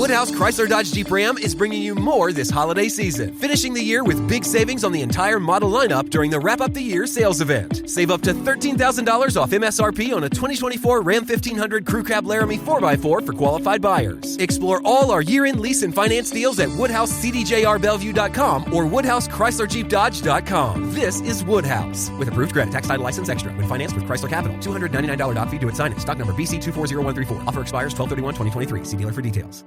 Woodhouse Chrysler Dodge Jeep Ram is bringing you more this holiday season, finishing the year with big savings on the entire model lineup during the Wrap Up the Year sales event. Save up to $13,000 off MSRP on a 2024 Ram 1500 Crew Cab Laramie 4x4 for qualified buyers. Explore all our year-end lease and finance deals at WoodhouseCDJRBellevue.com or WoodhouseChryslerJeepDodge.com. This is Woodhouse. With approved credit, tax title license extra. When financed with Chrysler Capital, $299 doc fee to its signing. Stock number BC240134. Offer expires 12/31/2023. See dealer for details.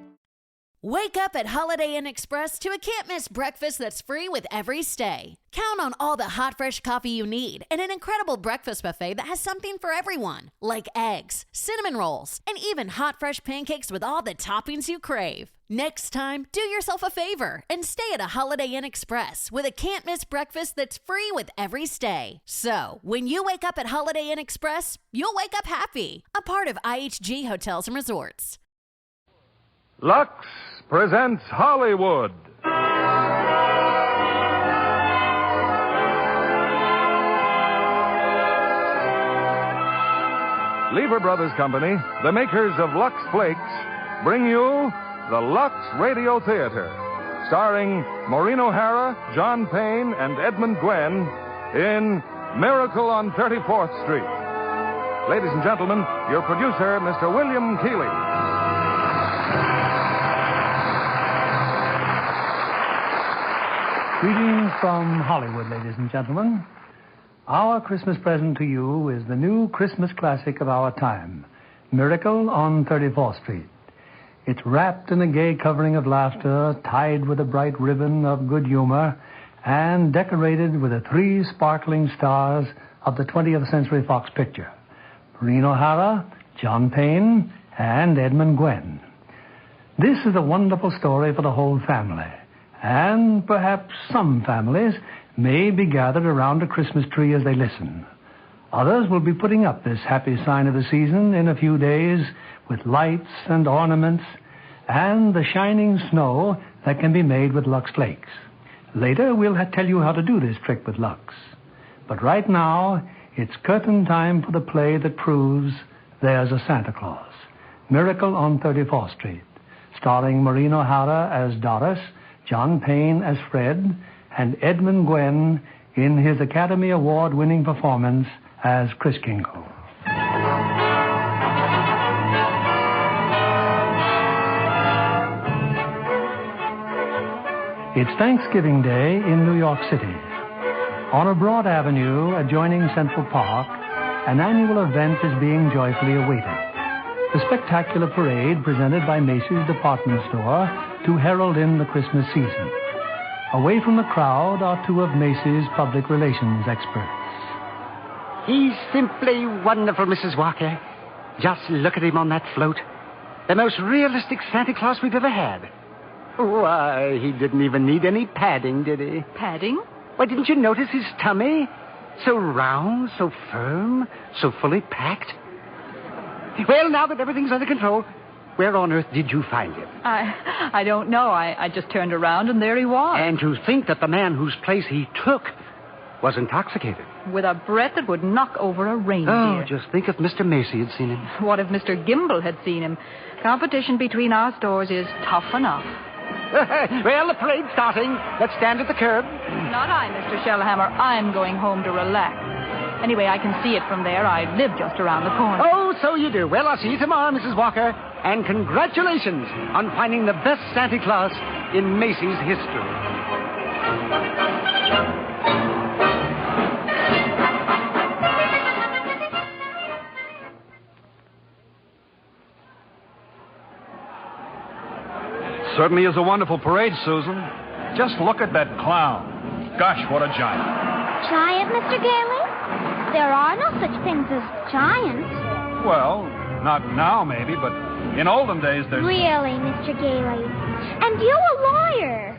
Wake up at Holiday Inn Express to a can't-miss breakfast that's free with every stay. Count on all the hot, fresh coffee you need and an incredible breakfast buffet that has something for everyone, like eggs, cinnamon rolls, and even hot, fresh pancakes with all the toppings you crave. Next time, do yourself a favor and stay at a Holiday Inn Express with a can't-miss breakfast that's free with every stay. So, when you wake up at Holiday Inn Express, you'll wake up happy. A part of IHG Hotels and Resorts. Lux presents Hollywood. Lever Brothers Company, the makers of Lux Flakes, bring you the Lux Radio Theater, starring Maureen O'Hara, John Payne, and Edmund Gwenn in Miracle on 34th Street. Ladies and gentlemen, your producer, Mr. William Keighley. Greetings from Hollywood, ladies and gentlemen. Our Christmas present to you is the new Christmas classic of our time, Miracle on 34th Street. It's wrapped in a gay covering of laughter, tied with a bright ribbon of good humor, and decorated with the 3 sparkling stars of the 20th Century Fox picture, Maureen O'Hara, John Payne, and Edmund Gwenn. This is a wonderful story for the whole family. And perhaps some families may be gathered around a Christmas tree as they listen. Others will be putting up this happy sign of the season in a few days with lights and ornaments and the shining snow that can be made with Lux Flakes. Later, we'll tell you how to do this trick with Lux. But right now, it's curtain time for the play that proves there's a Santa Claus. Miracle on 34th Street, starring Maureen O'Hara as Doris, John Payne as Fred, and Edmund Gwenn in his Academy Award-winning performance as Kris Kringle. It's Thanksgiving Day in New York City. On a broad avenue adjoining Central Park, an annual event is being joyfully awaited. The spectacular parade presented by Macy's department store to herald in the Christmas season. Away from the crowd are 2 of Macy's public relations experts. He's simply wonderful, Mrs. Walker. Just look at him on that float. The most realistic Santa Claus we've ever had. Why, he didn't even need any padding, did he? Padding? Why, didn't you notice his tummy? So round, so firm, so fully packed. Well, now that everything's under control, where on earth did you find him? I don't know. I just turned around and there he was. And to think that the man whose place he took was intoxicated. With a breath that would knock over a reindeer. Oh, just think if Mr. Macy had seen him. What if Mr. Gimble had seen him? Competition between our stores is tough enough. Well, the parade's starting. Let's stand at the curb. Not I, Mr. Shellhammer. I'm going home to relax. Anyway, I can see it from there. I live just around the corner. Oh, so you do. Well, I'll see you tomorrow, Mrs. Walker. And congratulations on finding the best Santa Claus in Macy's history. Certainly is a wonderful parade, Susan. Just look at that clown. Gosh, what a giant. Giant, Mr. Gailey? There are no such things as giants. Well, not now, maybe, but in olden days there's... Really, Mr. Gailey? And you a lawyer.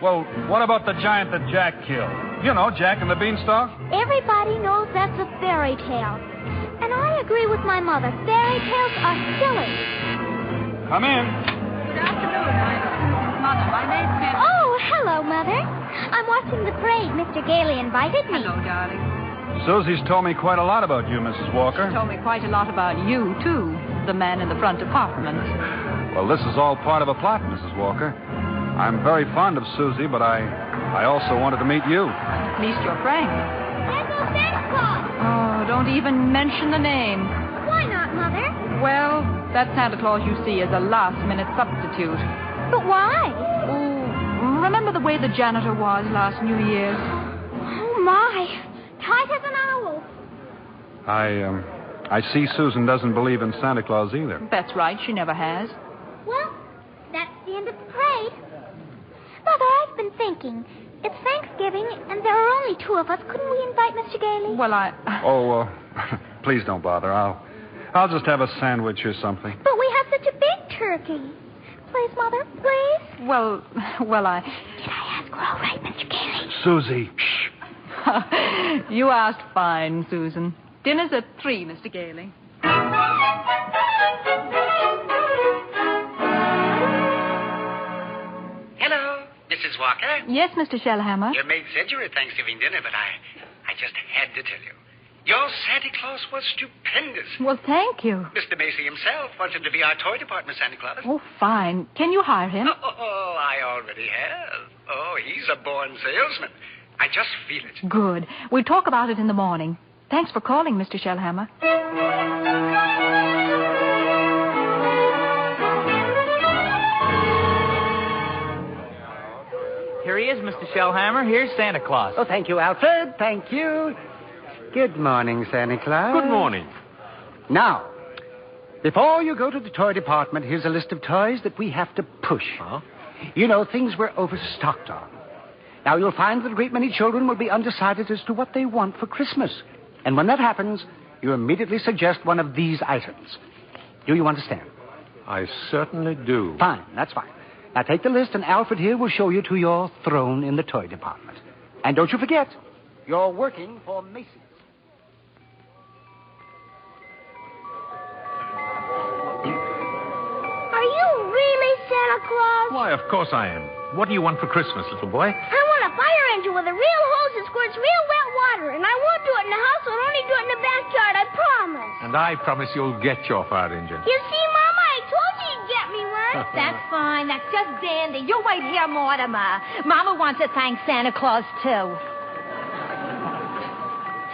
Well, what about the giant that Jack killed? You know, Jack and the Beanstalk? Everybody knows that's a fairy tale. And I agree with my mother. Fairy tales are silly. Come in. Good afternoon. Mother, my name's Mary. Oh, hello, Mother. I'm watching the parade. Mr. Gailey invited me. Hello, darling. Susie's told me quite a lot about you, Mrs. Walker. She told me quite a lot about you, too. The man in the front apartment. Well, this is all part of a plot, Mrs. Walker. I'm very fond of Susie, but I also wanted to meet you. At least you're frank. There goes Santa Claus. Oh, don't even mention the name. Why not, Mother? Well, that Santa Claus you see is a last-minute substitute. But why? Oh, remember the way the janitor was last New Year's? Oh, my. Tight as an owl. I see Susan doesn't believe in Santa Claus either. That's right, she never has. Well, that's the end of the parade. Mother, I've been thinking. It's Thanksgiving, and there are only 2 of us. Couldn't we invite Mr. Gailey? Well, Oh, please don't bother. I'll just have a sandwich or something. But we have such a big turkey. Please, Mother, please. Well, Did I ask her all right, Mr. Gailey? Susie, shh. You asked fine, Susan. Dinner's at 3, Mr. Gailey. Hello, Mrs. Walker. Yes, Mr. Shellhammer. Your maid said you were at Thanksgiving dinner, but I just had to tell you. Your Santa Claus was stupendous. Well, thank you. Mr. Macy himself wants him to be our toy department Santa Claus. Oh, fine. Can you hire him? Oh, I already have. Oh, he's a born salesman. I just feel it. Good. We'll talk about it in the morning. Thanks for calling, Mr. Shellhammer. Here he is, Mr. Shellhammer. Here's Santa Claus. Oh, thank you, Alfred. Thank you. Good morning, Santa Claus. Good morning. Now, before you go to the toy department, here's a list of toys that we have to push. Huh? You know, things we're overstocked on. Now, you'll find that a great many children will be undecided as to what they want for Christmas. And when that happens, you immediately suggest one of these items. Do you understand? I certainly do. Fine, that's fine. Now, take the list, and Alfred here will show you to your throne in the toy department. And don't you forget, you're working for Macy's. Are you really Santa Claus? Why, of course I am. What do you want for Christmas, little boy? I want a fire engine with a real hose that squirts real wet water. And I won't do it in the house. I'll only do it in the backyard, I promise. And I promise you'll get your fire engine. You see, Mama, I told you you'd get me one. That's fine. That's just dandy. You wait here, Mortimer. Mama wants to thank Santa Claus, too.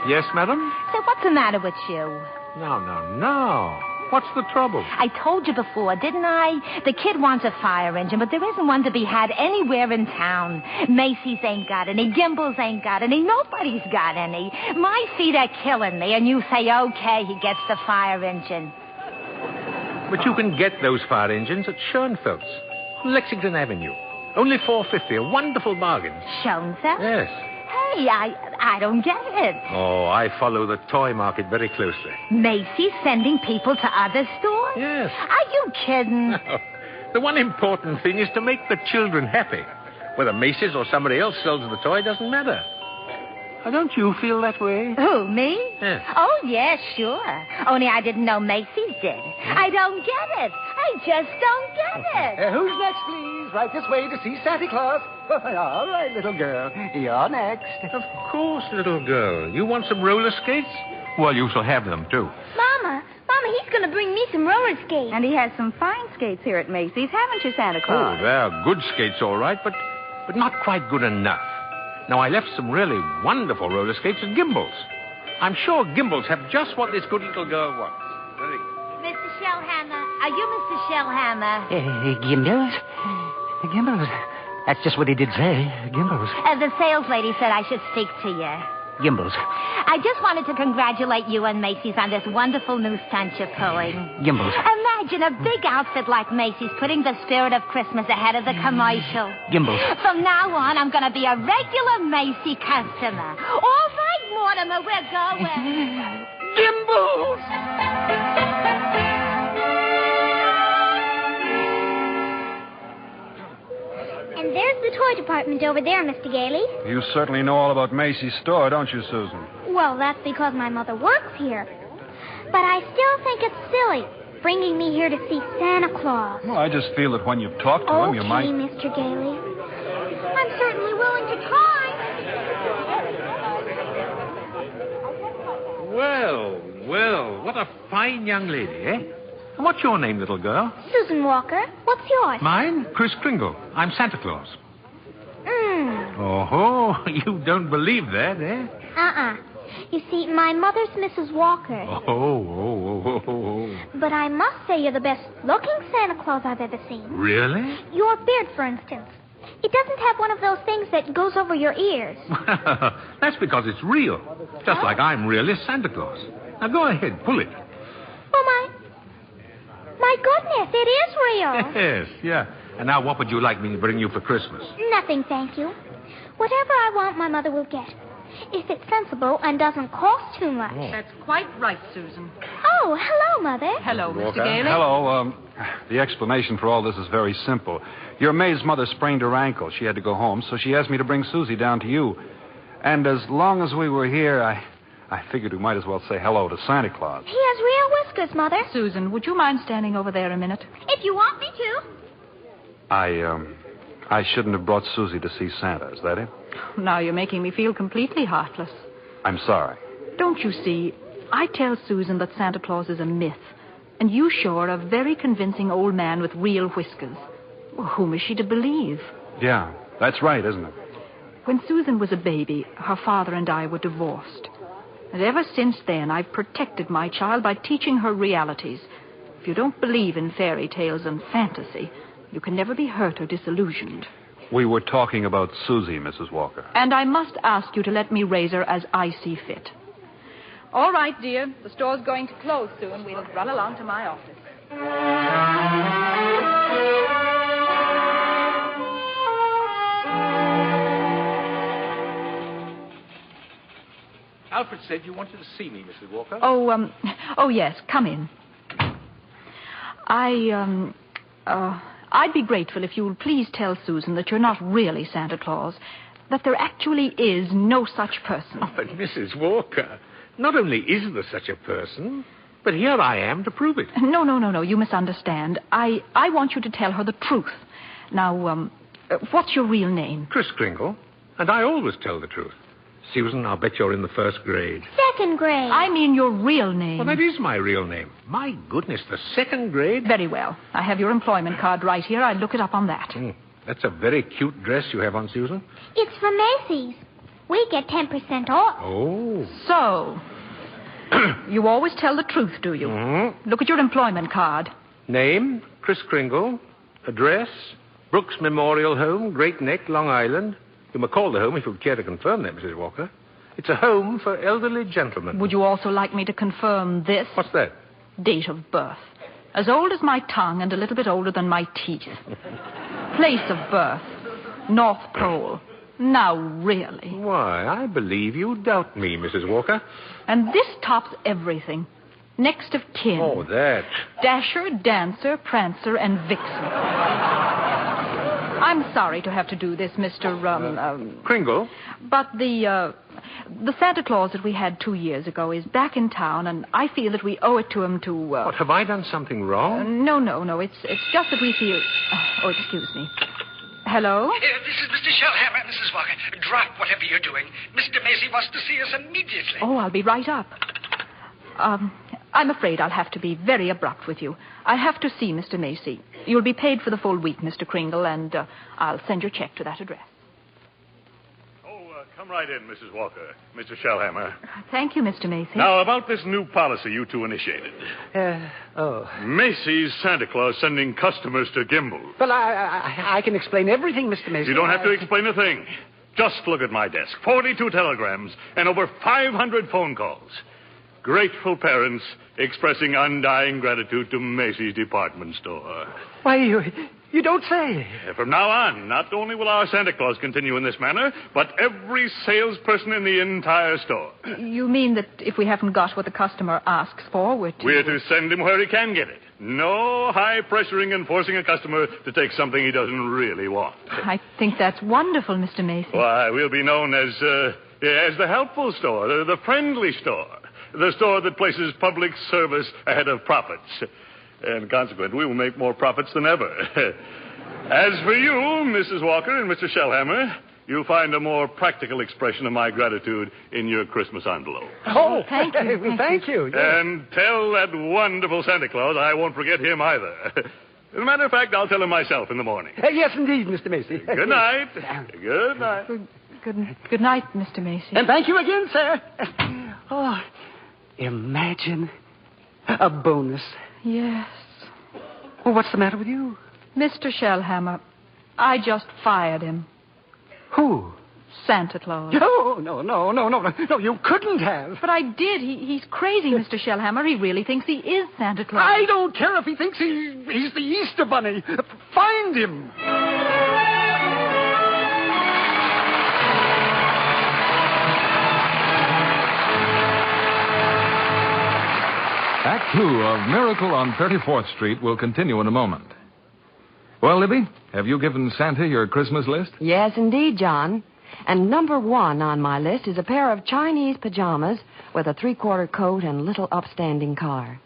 Yes, madam? So what's the matter with you? No. What's the trouble? I told you before, didn't I? The kid wants a fire engine, but there isn't one to be had anywhere in town. Macy's ain't got any. Gimbel's ain't got any. Nobody's got any. My feet are killing me, and you say, okay, he gets the fire engine. But you can get those fire engines at Schoenfeld's, Lexington Avenue. Only $4.50, a wonderful bargain. Schoenfeld? Yes. Hey, I don't get it. Oh, I follow the toy market very closely. Macy's sending people to other stores? Yes. Are you kidding? No. The one important thing is to make the children happy. Whether Macy's or somebody else sells the toy doesn't matter. Don't you feel that way? Who, me? Yes. Oh, yes, sure. Only I didn't know Macy's did. I don't get it. I just don't get it. Who's next, please? Right this way to see Santa Claus. All right, little girl. You're next. Of course, little girl. You want some roller skates? Well, you shall have them, too. Mama, he's going to bring me some roller skates. And he has some fine skates here at Macy's, haven't you, Santa Claus? Oh, they're good skates, all right, but not quite good enough. Now, I left some really wonderful roller skates at Gimbel's. I'm sure Gimbel's have just what this good little girl wants. Very good. Mr. Shellhammer, are you Mr. Shellhammer? Gimbels? Gimbels? That's just what he did say. Gimbels. The sales lady said I should speak to you. Gimbels. I just wanted to congratulate you and Macy's on this wonderful new stunt you're pulling. Gimbels. Imagine a big outfit like Macy's putting the spirit of Christmas ahead of the commercial. Gimbels. From now on, I'm going to be a regular Macy customer. All right, Mortimer, we're going. Gimbels! And there's the toy department over there, Mr. Gailey. You certainly know all about Macy's store, don't you, Susan? Well, that's because my mother works here. But I still think it's silly, bringing me here to see Santa Claus. Well, I just feel that when you've talked to him, you might... Okay, Mr. Gailey. I'm certainly willing to try. Well, what a fine young lady, eh? And what's your name, little girl? Susan Walker. What's yours? Mine? Chris Kringle. I'm Santa Claus. Mm. Oh, you don't believe that, eh? You see, my mother's Mrs. Walker. Oh. But I must say you're the best-looking Santa Claus I've ever seen. Really? Your beard, for instance. It doesn't have one of those things that goes over your ears. That's because it's real. Just like I'm really Santa Claus. Now go ahead, pull it. Oh, my goodness, it is real. Yes, yeah. And now what would you like me to bring you for Christmas? Nothing, thank you. Whatever I want, my mother will get. If it's sensible and doesn't cost too much. Oh. That's quite right, Susan. Oh, hello, Mother. Hello, Mr. Gailey. Hello. The explanation for all this is very simple. Your maid's mother sprained her ankle. She had to go home, so she asked me to bring Susie down to you. And as long as we were here, I figured we might as well say hello to Santa Claus. He has real whiskers, Mother. Susan, would you mind standing over there a minute? If you want me to. I shouldn't have brought Susie to see Santa. Is that it? Now you're making me feel completely heartless. I'm sorry. Don't you see, I tell Susan that Santa Claus is a myth. And you show her a very convincing old man with real whiskers. Well, whom is she to believe? Yeah, that's right, isn't it? When Susan was a baby, her father and I were divorced. And ever since then, I've protected my child by teaching her realities. If you don't believe in fairy tales and fantasy, you can never be hurt or disillusioned. We were talking about Susie, Mrs. Walker. And I must ask you to let me raise her as I see fit. All right, dear. The store's going to close soon. We'll run along to my office. Alfred said you wanted to see me, Mrs. Walker. Oh, yes. Come in. I'd be grateful if you would please tell Susan that you're not really Santa Claus, that there actually is no such person. Oh, but Mrs. Walker, not only is there such a person, but here I am to prove it. No, you misunderstand. I want you to tell her the truth. Now, what's your real name? Chris Kringle, and I always tell the truth. Susan, I'll bet you're in the first grade. Second grade. I mean your real name. Well, that is my real name. My goodness, the second grade? Very well. I have your employment card right here. I'll look it up on that. That's a very cute dress you have on, Susan. It's from Macy's. We get 10% off. Oh. So, you always tell the truth, do you? Mm-hmm. Look at your employment card. Name, Chris Kringle. Address, Brooks Memorial Home, Great Neck, Long Island. You may call the home if you would care to confirm that, Mrs. Walker. It's a home for elderly gentlemen. Would you also like me to confirm this? What's that? Date of birth. As old as my tongue and a little bit older than my teeth. Place of birth. North Pole. Now, really. Why, I believe you doubt me, Mrs. Walker. And this tops everything. Next of kin. Oh, that. Dasher, Dancer, Prancer, and Vixen. I'm sorry to have to do this, Mr. Kringle? But the Santa Claus that we had 2 years ago is back in town, and I feel that we owe it to him to... What, have I done something wrong? No. It's just that we feel... Oh, excuse me. Hello? This is Mr. Shellhammer, Mrs. Walker. Drop whatever you're doing. Mr. Macy wants to see us immediately. Oh, I'll be right up. I'm afraid I'll have to be very abrupt with you. I have to see Mr. Macy. You'll be paid for the full week, Mr. Kringle, and I'll send your check to that address. Come right in, Mrs. Walker. Mr. Shellhammer. Thank you, Mr. Macy. Now, about this new policy you two initiated. Macy's Santa Claus sending customers to Gimbel. Well, I can explain everything, Mr. Macy. You don't have to explain a thing. Just look at my desk. 42 telegrams and over 500 phone calls. Grateful parents expressing undying gratitude to Macy's department store. Why, you don't say. From now on, not only will our Santa Claus continue in this manner, but every salesperson in the entire store. You mean that if we haven't got what the customer asks for, we're to send him where he can get it. No high-pressuring and forcing a customer to take something he doesn't really want. I think that's wonderful, Mr. Macy. Why, we'll be known as the helpful store, the friendly store. The store that places public service ahead of profits. And consequently, we will make more profits than ever. As for you, Mrs. Walker and Mr. Shellhammer, you'll find a more practical expression of my gratitude in your Christmas envelope. Oh, thank you. Thank you. Yes. And tell that wonderful Santa Claus I won't forget him either. As a matter of fact, I'll tell him myself in the morning. Yes, indeed, Mr. Macy. Good night. Good night. Good night, Mr. Macy. And thank you again, sir. Oh, imagine a bonus. Yes. Well, what's the matter with you? Mr. Shellhammer, I just fired him. Who? Santa Claus. No, you couldn't have. But I did. He's crazy, Mr. Shellhammer. He really thinks he is Santa Claus. I don't care if he thinks he's the Easter Bunny. Find him. Act 2 of Miracle on 34th Street will continue in a moment. Well, Libby, have you given Santa your Christmas list? Yes, indeed, John. And number 1 on my list is a pair of Chinese pajamas with a 3/4 coat and little upstanding collar.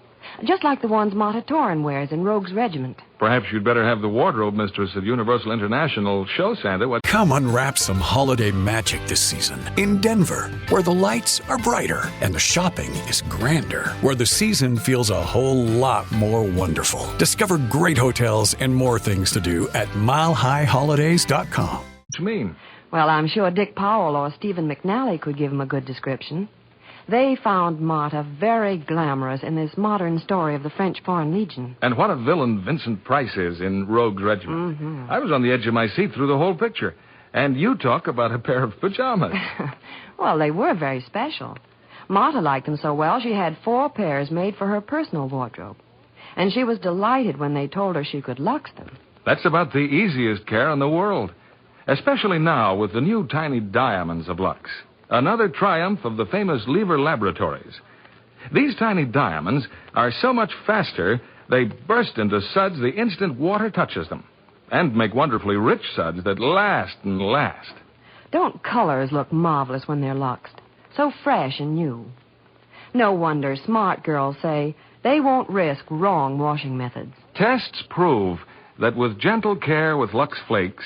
Just like the ones Mata Torin wears in Rogue's Regiment. Perhaps you'd better have the wardrobe mistress at Universal International show Santa what... Come unwrap some holiday magic this season in Denver, where the lights are brighter and the shopping is grander, where the season feels a whole lot more wonderful. Discover great hotels and more things to do at milehighholidays.com. What do you mean? Well, I'm sure Dick Powell or Stephen McNally could give him a good description. They found Marta very glamorous in this modern story of the French Foreign Legion. And what a villain Vincent Price is in Rogue's Regiment. Mm-hmm. I was on the edge of my seat through the whole picture. And you talk about a pair of pajamas. Well, they were very special. Marta liked them so well, she had 4 pairs made for her personal wardrobe. And she was delighted when they told her she could lux them. That's about the easiest care in the world. Especially now with the new tiny diamonds of Lux. Another triumph of the famous Lever Laboratories. These tiny diamonds are so much faster, they burst into suds the instant water touches them. And make wonderfully rich suds that last and last. Don't colors look marvelous when they're luxed? So fresh and new. No wonder smart girls say they won't risk wrong washing methods. Tests prove that with gentle care with Lux Flakes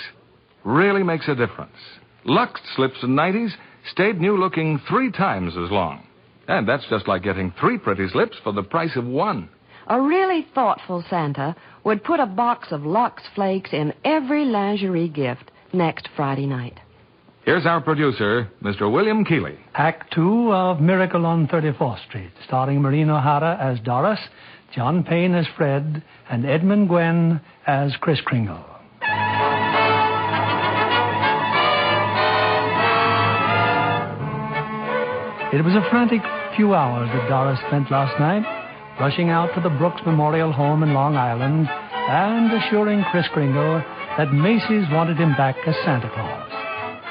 really makes a difference. Lux slips and nighties stayed new looking 3 times as long. And that's just like getting 3 pretty slips for the price of 1. A really thoughtful Santa would put a box of Lux Flakes in every lingerie gift next Friday night. Here's our producer, Mr. William Keeley. Act 2 of Miracle on 34th Street, starring Maureen O'Hara as Doris, John Payne as Fred, and Edmund Gwen as Kris Kringle. It was a frantic few hours that Doris spent last night, rushing out to the Brooks Memorial Home in Long Island and assuring Kris Kringle that Macy's wanted him back as Santa Claus.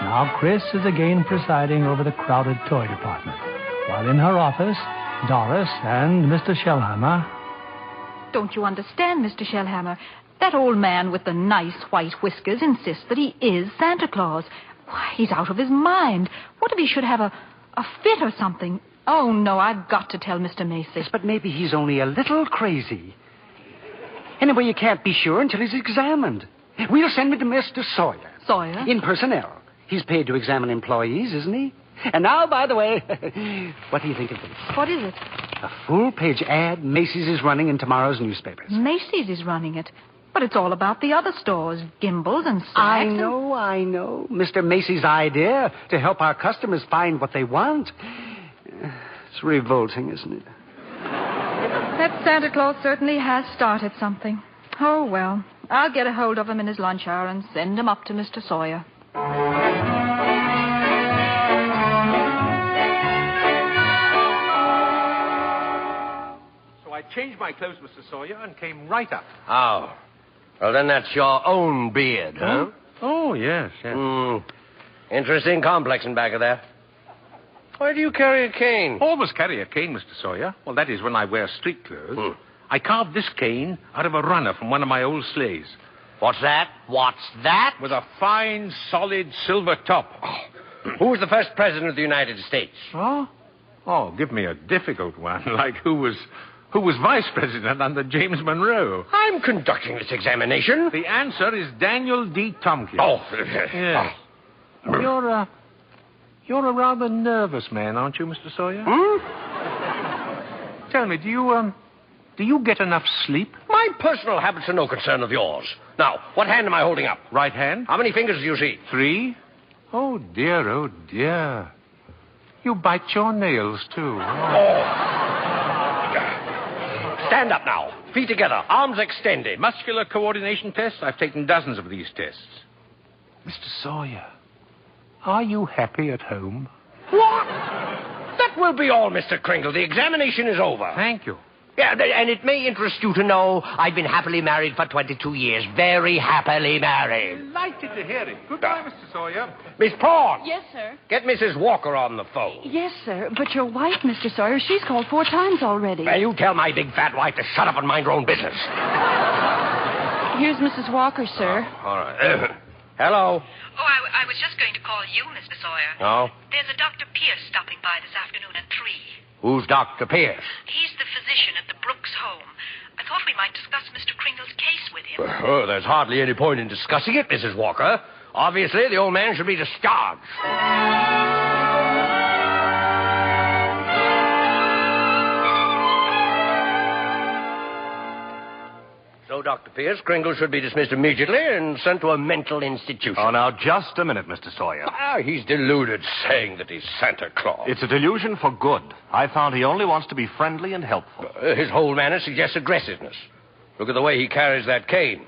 Now Kris is again presiding over the crowded toy department, while in her office, Doris and Mr. Shellhammer... Don't you understand, Mr. Shellhammer? That old man with the nice white whiskers insists that he is Santa Claus. Why, he's out of his mind. What if he should have a fit or something? Oh, no, I've got to tell Mr. Macy. Yes, but maybe he's only a little crazy. Anyway, you can't be sure until he's examined. We'll send him to Mr. Sawyer. Sawyer? In personnel. He's paid to examine employees, isn't he? And now, by the way, what do you think of this? What is it? A full-page ad Macy's is running in tomorrow's newspapers. Macy's is running it. But it's all about the other stores, Gimbels and Saks. I know. Mr. Macy's idea to help our customers find what they want. It's revolting, isn't it? That Santa Claus certainly has started something. Oh, well, I'll get a hold of him in his lunch hour and send him up to Mr. Sawyer. So I changed my clothes, Mr. Sawyer, and came right up. Oh. Well, then that's your own beard, huh? Oh, yes. Interesting complexion back of there. Why do you carry a cane? Always carry a cane, Mr. Sawyer. Well, that is when I wear street clothes. I carved this cane out of a runner from one of my old sleighs. What's that? What's that? With a fine, solid silver top. Who was the first president of the United States? Oh? Oh, give me a difficult one, like who was vice president under James Monroe? I'm conducting this examination. The answer is Daniel D. Tompkins. Oh. Yes. You're a rather nervous man, aren't you, Mr. Sawyer? Tell me, do you get enough sleep? My personal habits are no concern of yours. Now, what hand am I holding up? Right hand? How many fingers do you see? 3. Oh, dear, oh, dear. You bite your nails, too. Stand up now. Feet together. Arms extended. Muscular coordination tests? I've taken dozens of these tests. Mr. Sawyer, are you happy at home? What? That will be all, Mr. Kringle. The examination is over. Thank you. Yeah, and it may interest you to know I've been happily married for 22 years. Very happily married. Delighted to hear it. Goodbye, Mr. Sawyer. Miss Prawn. Yes, sir. Get Mrs. Walker on the phone. Yes, sir. But your wife, Mr. Sawyer, she's called 4 times already. Well, you tell my big fat wife to shut up and mind her own business. Here's Mrs. Walker, sir. All right. Hello. Oh, I was just going to call you, Mr. Sawyer. Oh? There's a Dr. Pierce stopping by this afternoon at 3. Who's Dr. Pierce? He's the physician at the Brooks home. I thought we might discuss Mr. Kringle's case with him. Oh, there's hardly any point in discussing it, Mrs. Walker. Obviously, the old man should be discharged. So, Dr. Pierce, Kringle should be dismissed immediately and sent to a mental institution. Oh, now, just a minute, Mr. Sawyer. He's deluded, saying that he's Santa Claus. It's a delusion for good. I found he only wants to be friendly and helpful. His whole manner suggests aggressiveness. Look at the way he carries that cane.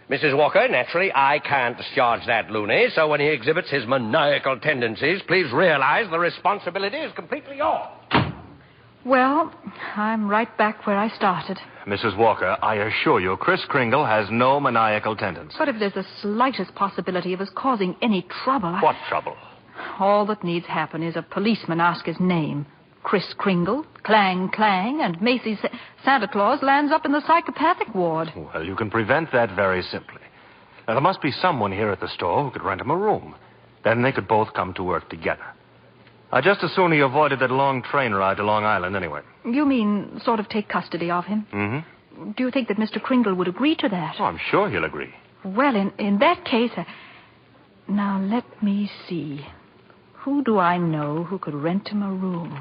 Mrs. Walker, naturally, I can't discharge that loony, so when he exhibits his maniacal tendencies, please realize the responsibility is completely yours. Well, I'm right back where I started. Mrs. Walker, I assure you, Kris Kringle has no maniacal tendencies. But if there's the slightest possibility of us causing any trouble... What trouble? All that needs happen is a policeman ask his name. Kris Kringle, clang, clang, and Macy's Santa Claus lands up in the psychopathic ward. Well, you can prevent that very simply. Now, there must be someone here at the store who could rent him a room. Then they could both come to work together. I'd just as soon he avoided that long train ride to Long Island anyway. You mean sort of take custody of him? Mm-hmm. Do you think that Mr. Kringle would agree to that? Oh, I'm sure he'll agree. Well, in that case... Now, let me see. Who do I know who could rent him a room?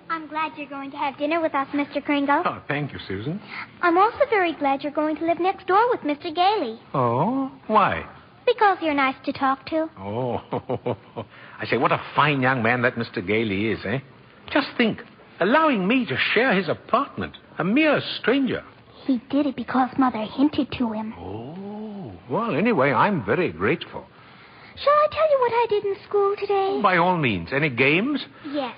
I'm glad you're going to have dinner with us, Mr. Kringle. Oh, thank you, Susan. I'm also very glad you're going to live next door with Mr. Gailey. Oh? Why? Because you're nice to talk to. Oh, I say, what a fine young man that Mr. Gailey is, eh? Just think, allowing me to share his apartment, a mere stranger. He did it because Mother hinted to him. Oh, well, anyway, I'm very grateful. Shall I tell you what I did in school today? By all means. Any games? Yes.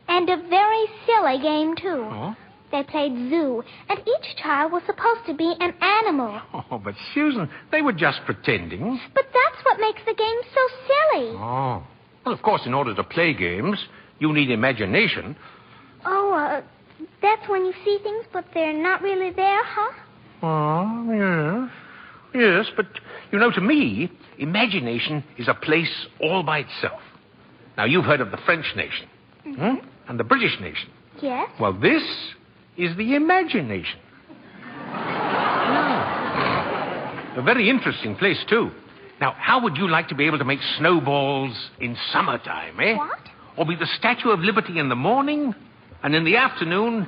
And a very silly game, too. Oh? They played zoo, and each child was supposed to be an animal. Oh, but Susan, they were just pretending. But that's what makes the game so silly. Oh. Well, of course, in order to play games, you need imagination. Oh, that's when you see things, but they're not really there, huh? Oh, yes. Yes, but, you know, to me, imagination is a place all by itself. Now, you've heard of the French nation, and the British nation. Yes. Well, this is the imagination. Yeah. A very interesting place, too. Now, how would you like to be able to make snowballs in summertime, eh? What? Or be the Statue of Liberty in the morning, and in the afternoon,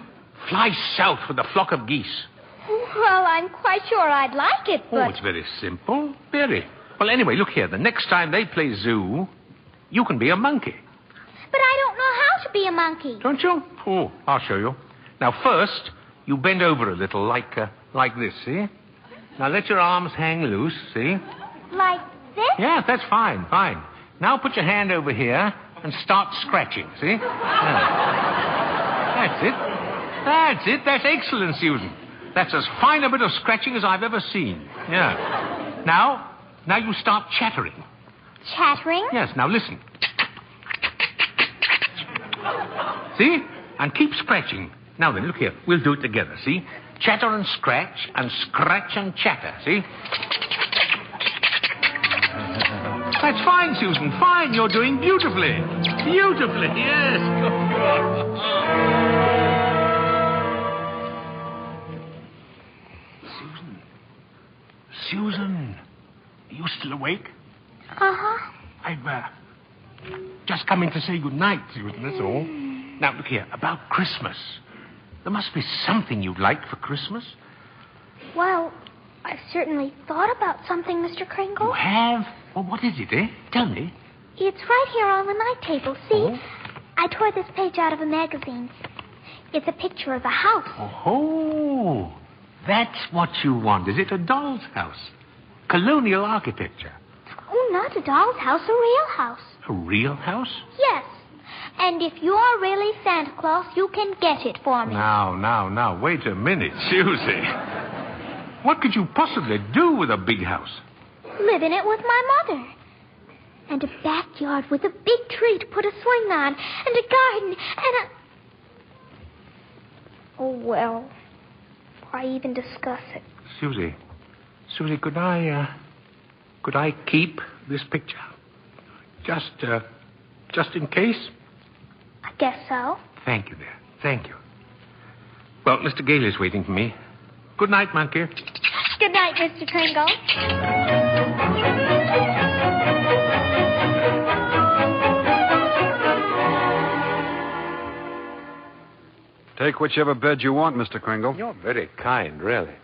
fly south with a flock of geese? Well, I'm quite sure I'd like it, but... Oh, it's very simple. Very. Well, anyway, look here. The next time they play zoo, you can be a monkey. But I don't know how to be a monkey. Don't you? Oh, I'll show you. Now, first, you bend over a little, like this, see? Now, let your arms hang loose, see? Like this? Yeah, that's fine, fine. Now, put your hand over here and start scratching, see? Yeah. That's it. That's it. That's excellent, Susan. That's as fine a bit of scratching as I've ever seen. Yeah. Now you start chattering. Chattering? Yes, now listen. See? And keep scratching. Now then, look here. We'll do it together, see? Chatter and scratch and chatter, see? That's fine, Susan. Fine. You're doing beautifully. Beautifully, yes. I've just come in to say good night, Susan, that's all. Now, look here, about Christmas. There must be something you'd like for Christmas. Well, I've certainly thought about something, Mr. Kringle. You have? Well, what is it, eh? Tell me. It's right here on the night table. See? I tore this page out of a magazine. It's a picture of a house. Oh, that's what you want, is it? A doll's house. Colonial architecture. Oh, not a doll's house, a real house. A real house? Yes. And if you're really Santa Claus, you can get it for me. Now, wait a minute, Susie. What could you possibly do with a big house? Live in it with my mother. And a backyard with a big tree to put a swing on, and a garden, and a... Oh, well, why even discuss it? Susie, could I keep this picture? Just in case? I guess so. Thank you, dear. Thank you. Well, Mr. Gailey's waiting for me. Good night, Monkey. Good night, Mr. Kringle. Take whichever bed you want, Mr. Kringle. You're very kind, really.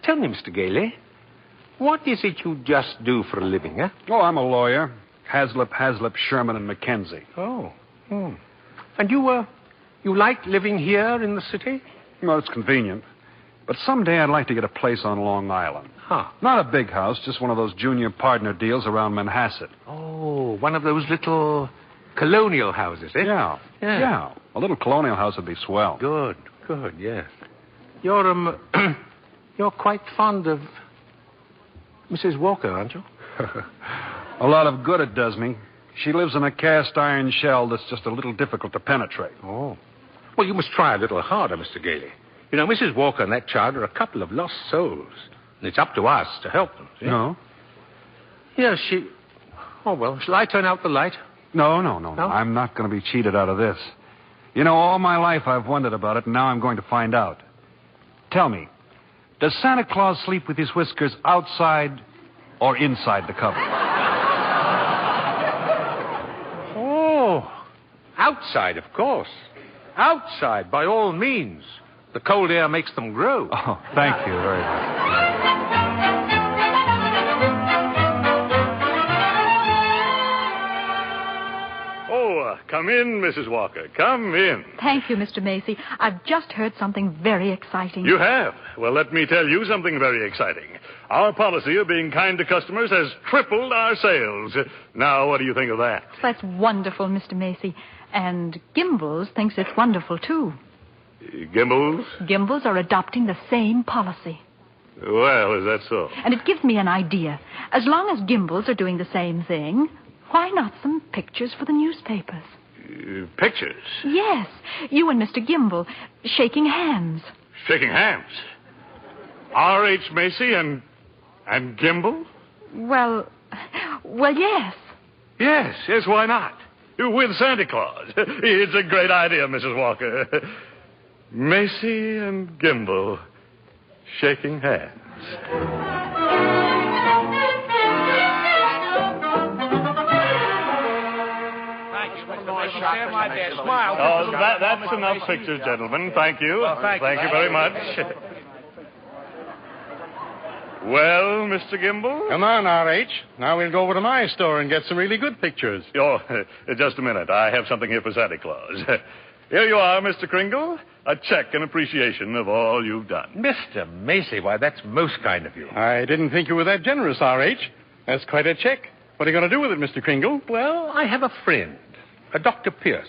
Tell me, Mr. Gailey, what is it you just do for a living, eh? Oh, I'm a lawyer. Haslip, Sherman, and Mackenzie. Oh. And you like living here in the city? Well, it's convenient. But someday I'd like to get a place on Long Island. Huh. Not a big house, just one of those junior partner deals around Manhasset. Oh, one of those little colonial houses, eh? Yeah. A little colonial house would be swell. Good, yes. You're quite fond of Mrs. Walker, aren't you? A lot of good it does me. She lives in a cast iron shell that's just a little difficult to penetrate. Oh. Well, you must try a little harder, Mr. Gailey. You know, Mrs. Walker and that child are a couple of lost souls. And it's up to us to help them, see? No? Yes, Oh, well, shall I turn out the light? No. I'm not going to be cheated out of this. You know, all my life I've wondered about it, and now I'm going to find out. Tell me, does Santa Claus sleep with his whiskers outside or inside the cover? Oh, outside, of course. Outside, by all means. The cold air makes them grow. Oh, thank you very much. Come in, Mrs. Walker. Come in. Thank you, Mr. Macy. I've just heard something very exciting. You have? Well, let me tell you something very exciting. Our policy of being kind to customers has tripled our sales. Now, what do you think of that? That's wonderful, Mr. Macy. And Gimbals thinks it's wonderful, too. Gimbals? Gimbals are adopting the same policy. Well, is that so? And it gives me an idea. As long as Gimbals are doing the same thing, why not some pictures for the newspapers? Pictures? Yes. You and Mr. Gimbal shaking hands. Shaking hands? R.H. Macy and Gimbal? Well, yes. Yes, why not? With Santa Claus. It's a great idea, Mrs. Walker. Macy and Gimbal shaking hands. Oh, that's enough pictures, gentlemen. Thank you. Thank you very much. Well, Mr. Gimbal? Come on, R.H. Now we'll go over to my store and get some really good pictures. Oh, just a minute. I have something here for Santa Claus. Here you are, Mr. Kringle. A check in appreciation of all you've done. Mr. Macy, why, that's most kind of you. I didn't think you were that generous, R.H. That's quite a check. What are you going to do with it, Mr. Kringle? Well, I have a friend, a Dr. Pierce.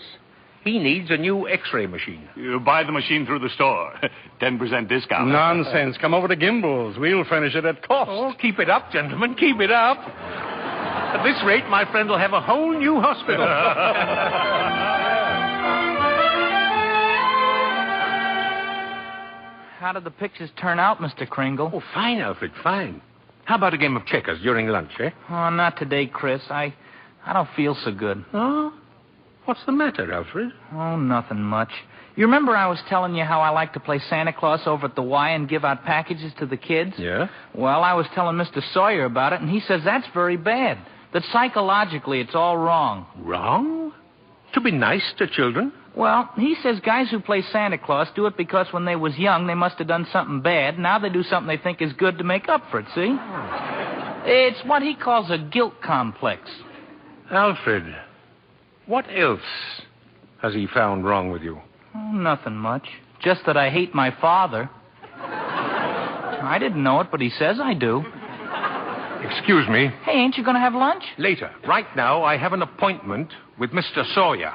He needs a new X-ray machine. You buy the machine through the store. 10% discount. Nonsense. Come over to Gimbals. We'll furnish it at cost. Oh, keep it up, gentlemen. Keep it up. At this rate, my friend will have a whole new hospital. How did the pictures turn out, Mr. Kringle? Oh, fine, Alfred, fine. How about a game of checkers during lunch, eh? Oh, not today, Chris. I don't feel so good. Oh? What's the matter, Alfred? Oh, nothing much. You remember I was telling you how I like to play Santa Claus over at the Y and give out packages to the kids? Yeah? Well, I was telling Mr. Sawyer about it, and he says that's very bad. That psychologically it's all wrong. Wrong? To be nice to children? Well, he says guys who play Santa Claus do it because when they was young they must have done something bad. Now they do something they think is good to make up for it, see? It's what he calls a guilt complex. Alfred, what else has he found wrong with you? Oh, nothing much. Just that I hate my father. I didn't know it, but he says I do. Excuse me. Hey, ain't you going to have lunch? Later. Right now, I have an appointment with Mr. Sawyer.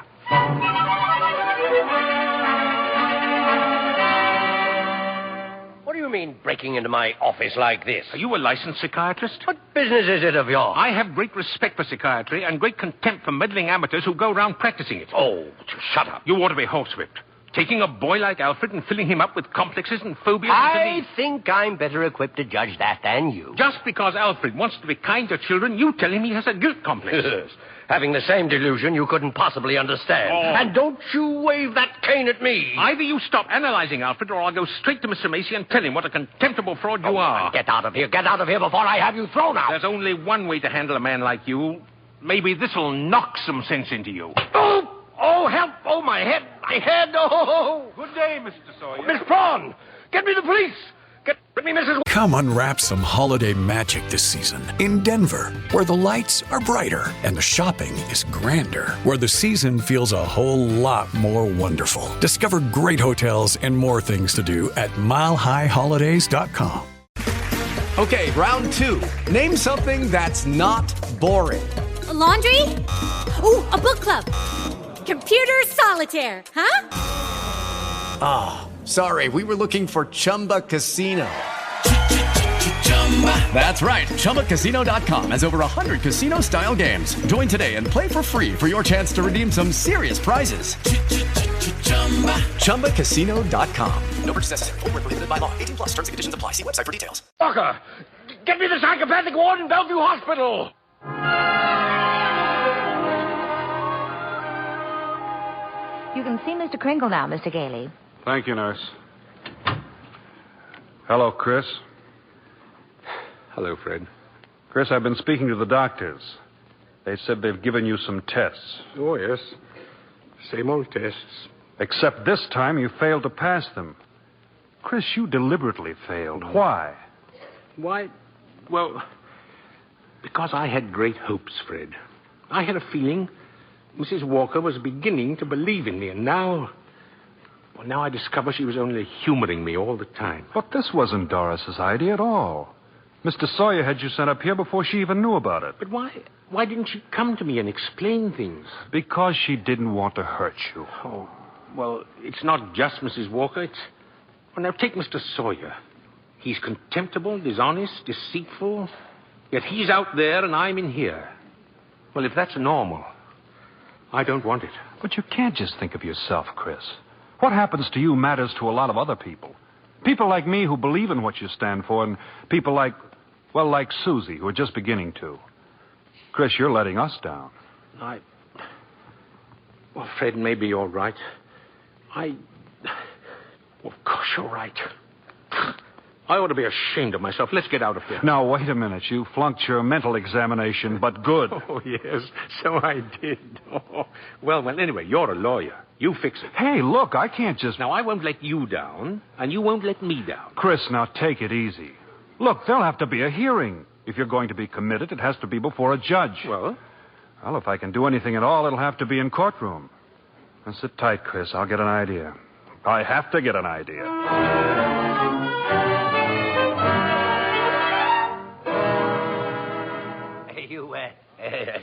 What do you mean, breaking into my office like this? Are you a licensed psychiatrist? What business is it of yours? I have great respect for psychiatry and great contempt for meddling amateurs who go around practicing it. Oh, shut up. You ought to be horsewhipped. Taking a boy like Alfred and filling him up with complexes and phobias. I think I'm better equipped to judge that than you. Just because Alfred wants to be kind to children, you tell him he has a guilt complex. Yes. Having the same delusion you couldn't possibly understand. Oh. And don't you wave that cane at me. Either you stop analyzing Alfred, or I'll go straight to Mr. Macy and tell him what a contemptible fraud you are. Get out of here. Get out of here before I have you thrown out. There's only one way to handle a man like you. Maybe this'll knock some sense into you. Oh, help. Oh, my head. My head. Oh. Good day, Mr. Sawyer. Miss Prawn, get me the police. Get me Mrs. Come unwrap some holiday magic this season in Denver, where the lights are brighter and the shopping is grander, where the season feels a whole lot more wonderful. Discover great hotels and more things to do at milehighholidays.com. Okay, round two. Name something that's not boring. A laundry? Ooh, a book club. Computer solitaire, huh? Ah, sorry, we were looking for Chumba Casino. That's right, ChumbaCasino.com has over 100 casino-style games. Join today and play for free for your chance to redeem some serious prizes. ChumbaCasino.com. No purchase necessary. Void where prohibited by law. 18+ terms and conditions apply. See website for details. Walker, get me the psychopathic ward in Bellevue Hospital. You can see Mr. Kringle now, Mr. Gailey. Thank you, nurse. Hello, Chris. Hello, Fred. Chris, I've been speaking to the doctors. They said they've given you some tests. Oh, yes. Same old tests. Except this time you failed to pass them. Chris, you deliberately failed. Why? Why? Well, because I had great hopes, Fred. I had a feeling Mrs. Walker was beginning to believe in me, and now I discover she was only humoring me all the time. But this wasn't Doris's idea at all. Mr. Sawyer had you sent up here before she even knew about it. But why didn't she come to me and explain things? Because she didn't want to hurt you. Oh, well, it's not just Mrs. Walker. Well, now, take Mr. Sawyer. He's contemptible, dishonest, deceitful, yet he's out there and I'm in here. Well, if that's normal, I don't want it. But you can't just think of yourself, Chris. What happens to you matters to a lot of other people. People like me who believe in what you stand for, and people like Susie, who are just beginning to. Chris, you're letting us down. Well, Fred, maybe you're right. Of course you're right. I ought to be ashamed of myself. Let's get out of here. Now, wait a minute. You flunked your mental examination, but good. Oh, yes, so I did. Oh. Well, anyway, you're a lawyer. You fix it. Hey, look, I can't just... Now, I won't let you down, and you won't let me down. Chris, now take it easy. Look, there'll have to be a hearing. If you're going to be committed, it has to be before a judge. Well, if I can do anything at all, it'll have to be in courtroom. Now, sit tight, Chris. I'll get an idea. I have to get an idea. You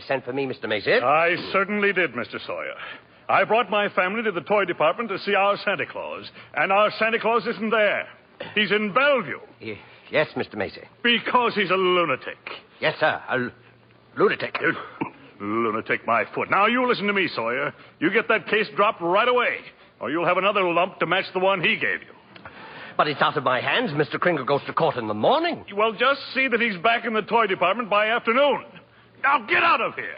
sent for me, Mr. Macy? I certainly did, Mr. Sawyer. I brought my family to the toy department to see our Santa Claus, and our Santa Claus isn't there. He's in Bellevue. Yes, Mr. Macy. Because he's a lunatic. Yes, sir, a lunatic. Lunatic, my foot. Now, you listen to me, Sawyer. You get that case dropped right away, or you'll have another lump to match the one he gave you. But it's out of my hands. Mr. Kringle goes to court in the morning. Well, just see that he's back in the toy department by afternoon. Now, get out of here.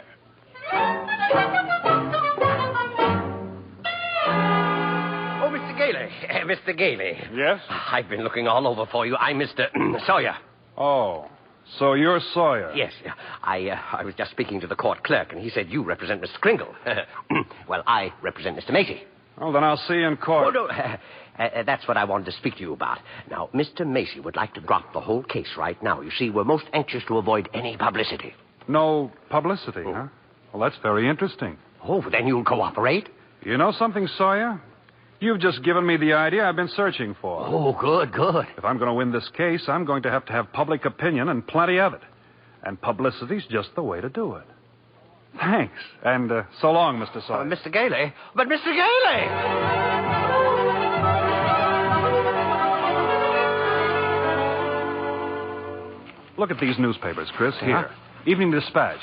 Oh, Mr. Gailey. Mr. Gailey. Yes? I've been looking all over for you. I'm Mr. Sawyer. Oh. So you're Sawyer? Yes. I was just speaking to the court clerk, and he said you represent Mr. Kringle. Well, I represent Mr. Macy. Well, then I'll see you in court. Oh, no. That's what I wanted to speak to you about. Now, Mr. Macy would like to drop the whole case right now. You see, we're most anxious to avoid any publicity. No publicity, huh? Well, that's very interesting. Oh, then you'll cooperate? You know something, Sawyer? You've just given me the idea I've been searching for. Oh, good. If I'm going to win this case, I'm going to have public opinion and plenty of it. And publicity's just the way to do it. Thanks. And so long, Mr. Sawyer. Mr. Gailey? But Mr. Gailey! Look at these newspapers, Chris. Here. Evening Dispatch.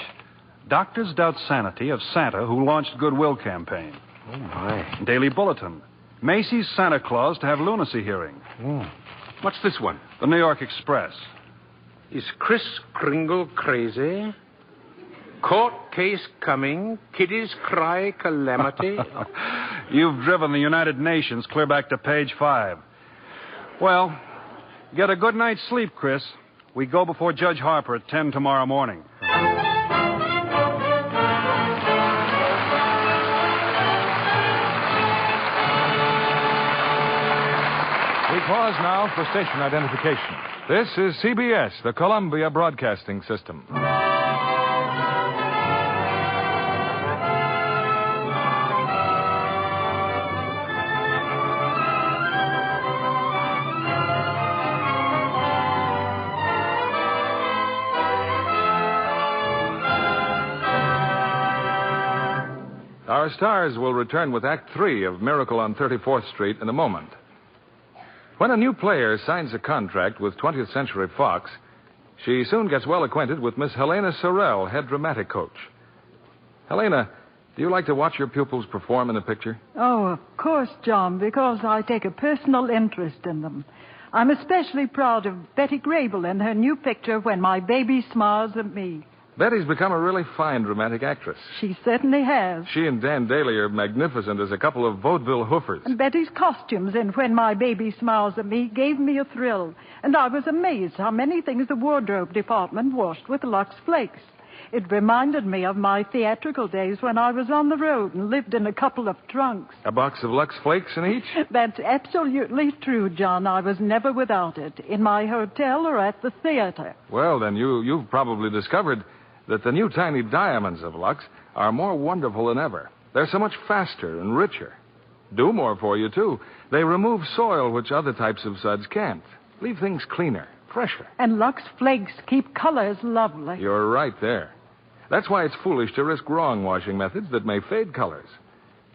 Doctors doubt sanity of Santa who launched goodwill campaign. Oh, my. Daily Bulletin. Macy's Santa Claus to have lunacy hearing. What's this one? The New York Express. Is Kris Kringle crazy? Court case coming. Kiddies cry calamity. You've driven the United Nations clear back to page 5. Well, get a good night's sleep, Chris. We go before Judge Harper at 10 tomorrow morning. We pause now for station identification. This is CBS, the Columbia Broadcasting System. Our stars will return with Act 3 of Miracle on 34th Street in a moment. When a new player signs a contract with 20th Century Fox, she soon gets well acquainted with Miss Helena Sorrell, head dramatic coach. Helena, do you like to watch your pupils perform in a picture? Oh, of course, John, because I take a personal interest in them. I'm especially proud of Betty Grable in her new picture, When My Baby Smiles at Me. Betty's become a really fine dramatic actress. She certainly has. She and Dan Daly are magnificent as a couple of vaudeville hoofers. And Betty's costumes in When My Baby Smiles at Me gave me a thrill. And I was amazed how many things the wardrobe department washed with Lux Flakes. It reminded me of my theatrical days when I was on the road and lived in a couple of trunks. A box of Lux Flakes in each? That's absolutely true, John. I was never without it, in my hotel or at the theater. Well, then you've probably discovered that the new tiny diamonds of Lux are more wonderful than ever. They're so much faster and richer. Do more for you, too. They remove soil which other types of suds can't. Leave things cleaner, fresher. And Lux Flakes keep colors lovely. You're right there. That's why it's foolish to risk wrong washing methods that may fade colors.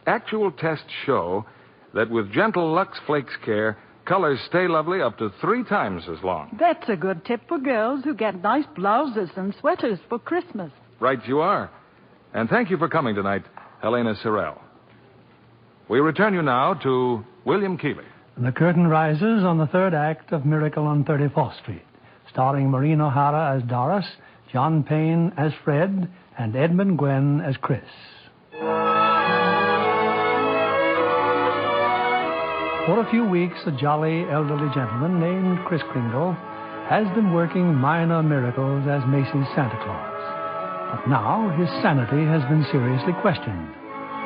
Actual tests show that with gentle Lux Flakes care, colors stay lovely up to 3 times as long. That's a good tip for girls who get nice blouses and sweaters for Christmas. Right you are. And thank you for coming tonight, Helena Sorrell. We return you now to William Keighley. The curtain rises on the third act of Miracle on 34th Street, starring Maureen O'Hara as Doris, John Payne as Fred, and Edmund Gwenn as Chris. For a few weeks, a jolly elderly gentleman named Kris Kringle has been working minor miracles as Macy's Santa Claus. But now his sanity has been seriously questioned.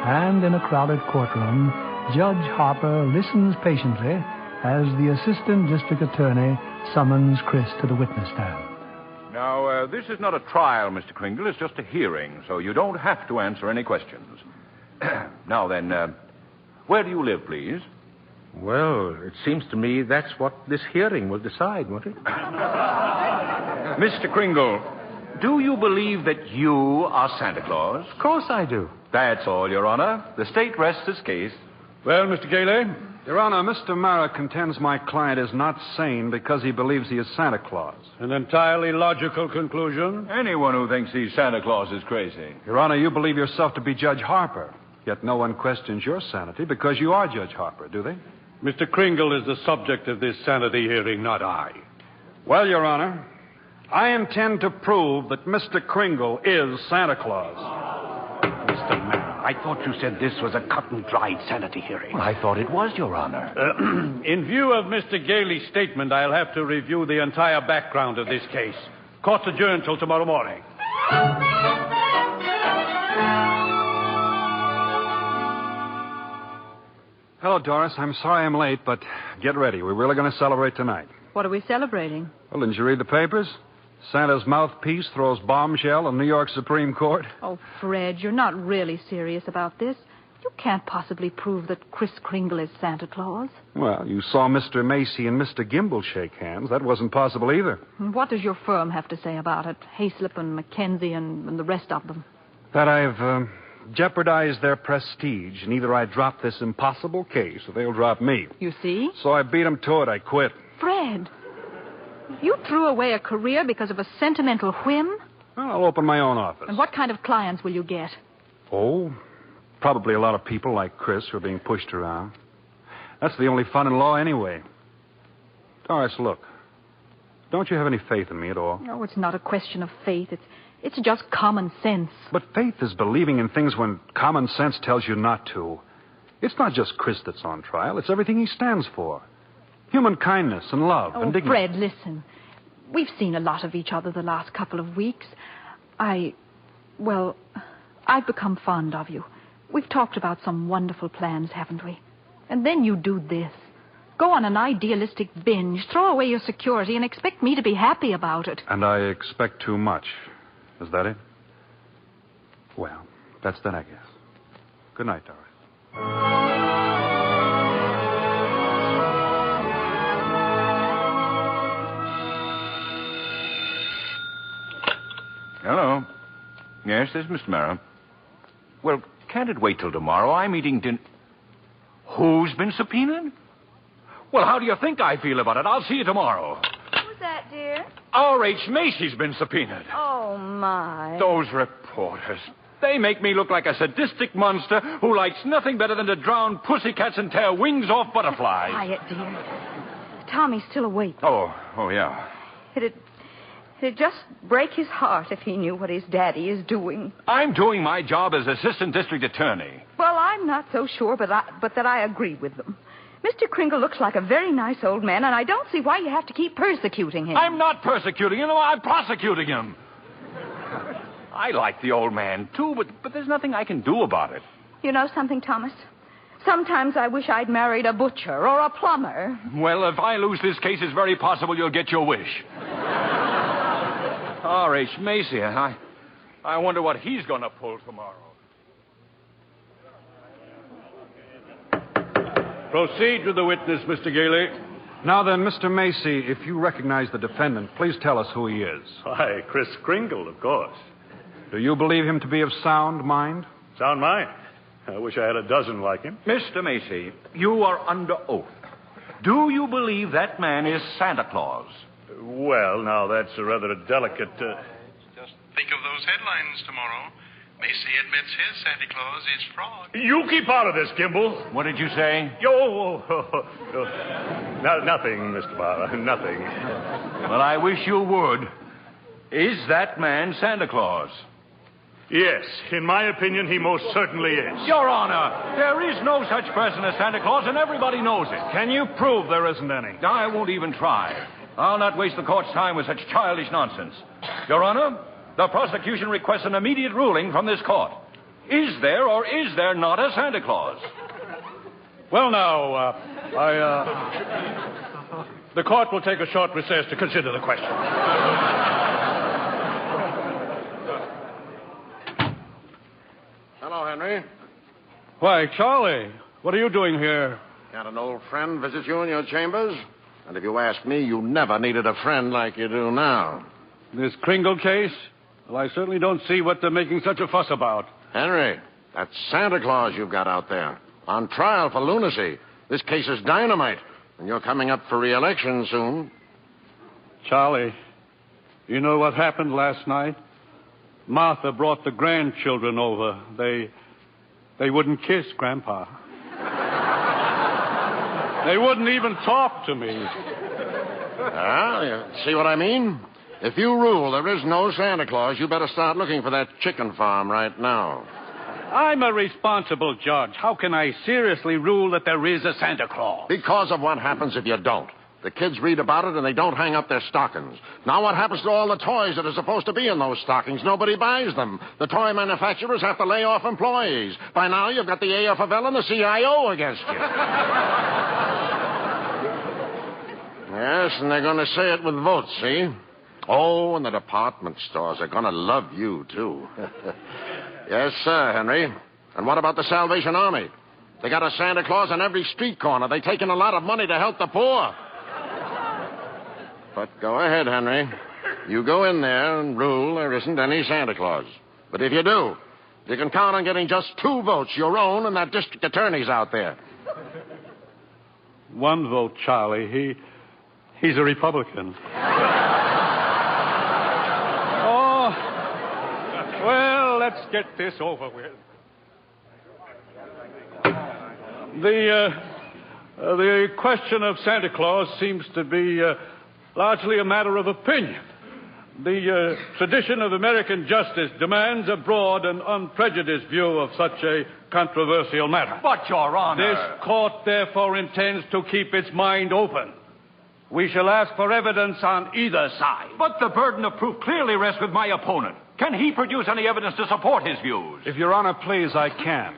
And in a crowded courtroom, Judge Harper listens patiently as the assistant district attorney summons Chris to the witness stand. Now, this is not a trial, Mr. Kringle. It's just a hearing, so you don't have to answer any questions. Now then, where do you live, please? Well, it seems to me that's what this hearing will decide, won't it? Mr. Kringle, do you believe that you are Santa Claus? Of course I do. That's all, Your Honor. The state rests its case. Well, Mr. Gailey? Your Honor, Mr. Mara contends my client is not sane because he believes he is Santa Claus. An entirely logical conclusion. Anyone who thinks he's Santa Claus is crazy. Your Honor, you believe yourself to be Judge Harper, yet no one questions your sanity because you are Judge Harper, do they? Mr. Kringle is the subject of this sanity hearing, not I. Well, Your Honor, I intend to prove that Mr. Kringle is Santa Claus. Mr. Mara, I thought you said this was a cut-and-dried sanity hearing. I thought it was, Your Honor. In view of Mr. Gailey's statement, I'll have to review the entire background of this case. Court's adjourned till tomorrow morning. Hello, Doris. I'm sorry I'm late, but get ready. We're really going to celebrate tonight. What are we celebrating? Well, didn't you read the papers? Santa's mouthpiece throws bombshell in New York Supreme Court. Oh, Fred, you're not really serious about this. You can't possibly prove that Kris Kringle is Santa Claus. Well, you saw Mr. Macy and Mr. Gimble shake hands. That wasn't possible either. What does your firm have to say about it? Hayslip and Mackenzie and the rest of them. That I've jeopardized their prestige, and either I drop this impossible case or they'll drop me. You see? So I beat them to it. I quit. Fred, you threw away a career because of a sentimental whim? Well, I'll open my own office. And what kind of clients will you get? Oh, probably a lot of people like Chris who are being pushed around. That's the only fun in law anyway. Doris, look. Don't you have any faith in me at all? No, it's not a question of faith. It's just common sense. But faith is believing in things when common sense tells you not to. It's not just Chris that's on trial. It's everything he stands for. Human kindness and love and dignity. Fred, listen. We've seen a lot of each other the last couple of weeks. I've become fond of you. We've talked about some wonderful plans, haven't we? And then you do this. Go on an idealistic binge, throw away your security, and expect me to be happy about it. And I expect too much. Is that it? Well, that's that, I guess. Good night, Doris. Hello. Yes, this is Mr. Mara. Well, can't it wait till tomorrow? I'm eating dinner. Who's been subpoenaed? Well, how do you think I feel about it? I'll see you tomorrow. Who's that, dear? R.H. Macy's been subpoenaed. Oh, my. Those reporters. They make me look like a sadistic monster who likes nothing better than to drown pussycats and tear wings off butterflies. Quiet, dear. Tommy's still awake. Oh, yeah. It'd just break his heart if he knew what his daddy is doing. I'm doing my job as assistant district attorney. Well, I'm not so sure, but that I agree with them. Mr. Kringle looks like a very nice old man, and I don't see why you have to keep persecuting him. I'm not persecuting him. I'm prosecuting him. I like the old man, too, but there's nothing I can do about it. You know something, Thomas? Sometimes I wish I'd married a butcher or a plumber. Well, if I lose this case, it's very possible you'll get your wish. R.H. Macy, I wonder what he's going to pull tomorrow. Proceed with the witness, Mr. Gailey. Now then, Mr. Macy, if you recognize the defendant, please tell us who he is. Why, Kris Kringle, of course. Do you believe him to be of sound mind? Sound mind? I wish I had a dozen like him. Mr. Macy, you are under oath. Do you believe that man is Santa Claus? Well, now, that's a rather delicate... Just think of those headlines tomorrow. Macy admits his Santa Claus is fraud. You keep out of this, Gimble. What did you say? Nothing, Mr. Barr. Nothing. Well, I wish you would. Is that man Santa Claus? Yes, in my opinion, he most certainly is. Your Honor, there is no such person as Santa Claus, and everybody knows it. Can you prove there isn't any? I won't even try. I'll not waste the court's time with such childish nonsense. Your Honor, the prosecution requests an immediate ruling from this court. Is there or is there not a Santa Claus? Well, now, the court will take a short recess to consider the question. Hello, Henry. Why, Charlie, what are you doing here? Got an old friend visit you in your chambers? And if you ask me, you never needed a friend like you do now. This Kringle case? Well, I certainly don't see what they're making such a fuss about. Henry, that's Santa Claus you've got out there. On trial for lunacy. This case is dynamite. And you're coming up for re-election soon. Charlie, you know what happened last night? Martha brought the grandchildren over. They wouldn't kiss Grandpa. They wouldn't even talk to me. Ah, you see what I mean? If you rule there is no Santa Claus, you better start looking for that chicken farm right now. I'm a responsible judge. How can I seriously rule that there is a Santa Claus? Because of what happens if you don't. The kids read about it and they don't hang up their stockings. Now what happens to all the toys that are supposed to be in those stockings? Nobody buys them. The toy manufacturers have to lay off employees. By now you've got the AFL and the CIO against you. Yes, and they're going to say it with votes, see? Oh, and the department stores are going to love you, too. Yes, sir, Henry. And what about the Salvation Army? They got a Santa Claus on every street corner. They take in a lot of money to help the poor. But go ahead, Henry. You go in there and rule there isn't any Santa Claus. But if you do, you can count on getting just 2 votes, your own and that district attorney's out there. 1 vote, Charlie. He's a Republican. Oh, well, let's get this over with. The question of Santa Claus seems to be largely a matter of opinion. The tradition of American justice demands a broad and unprejudiced view of such a controversial matter. But, Your Honor... This court, therefore, intends to keep its mind open. We shall ask for evidence on either side. But the burden of proof clearly rests with my opponent. Can he produce any evidence to support his views? If Your Honor please, I can.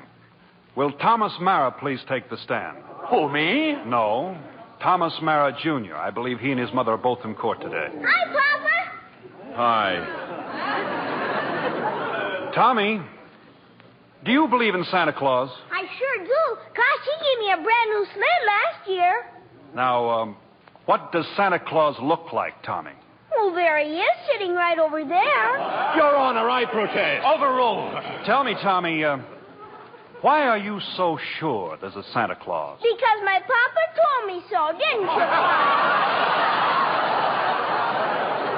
Will Thomas Mara please take the stand? Who, me? No. Thomas Mara, Jr. I believe he and his mother are both in court today. Hi, Papa. Hi. Tommy, do you believe in Santa Claus? I sure do. Gosh, he gave me a brand new sled last year. Now, what does Santa Claus look like, Tommy? Well, there he is, sitting right over there. Your Honor, I protest. Overruled. Tell me, Tommy, why are you so sure there's a Santa Claus? Because my papa told me so, didn't you, Papa?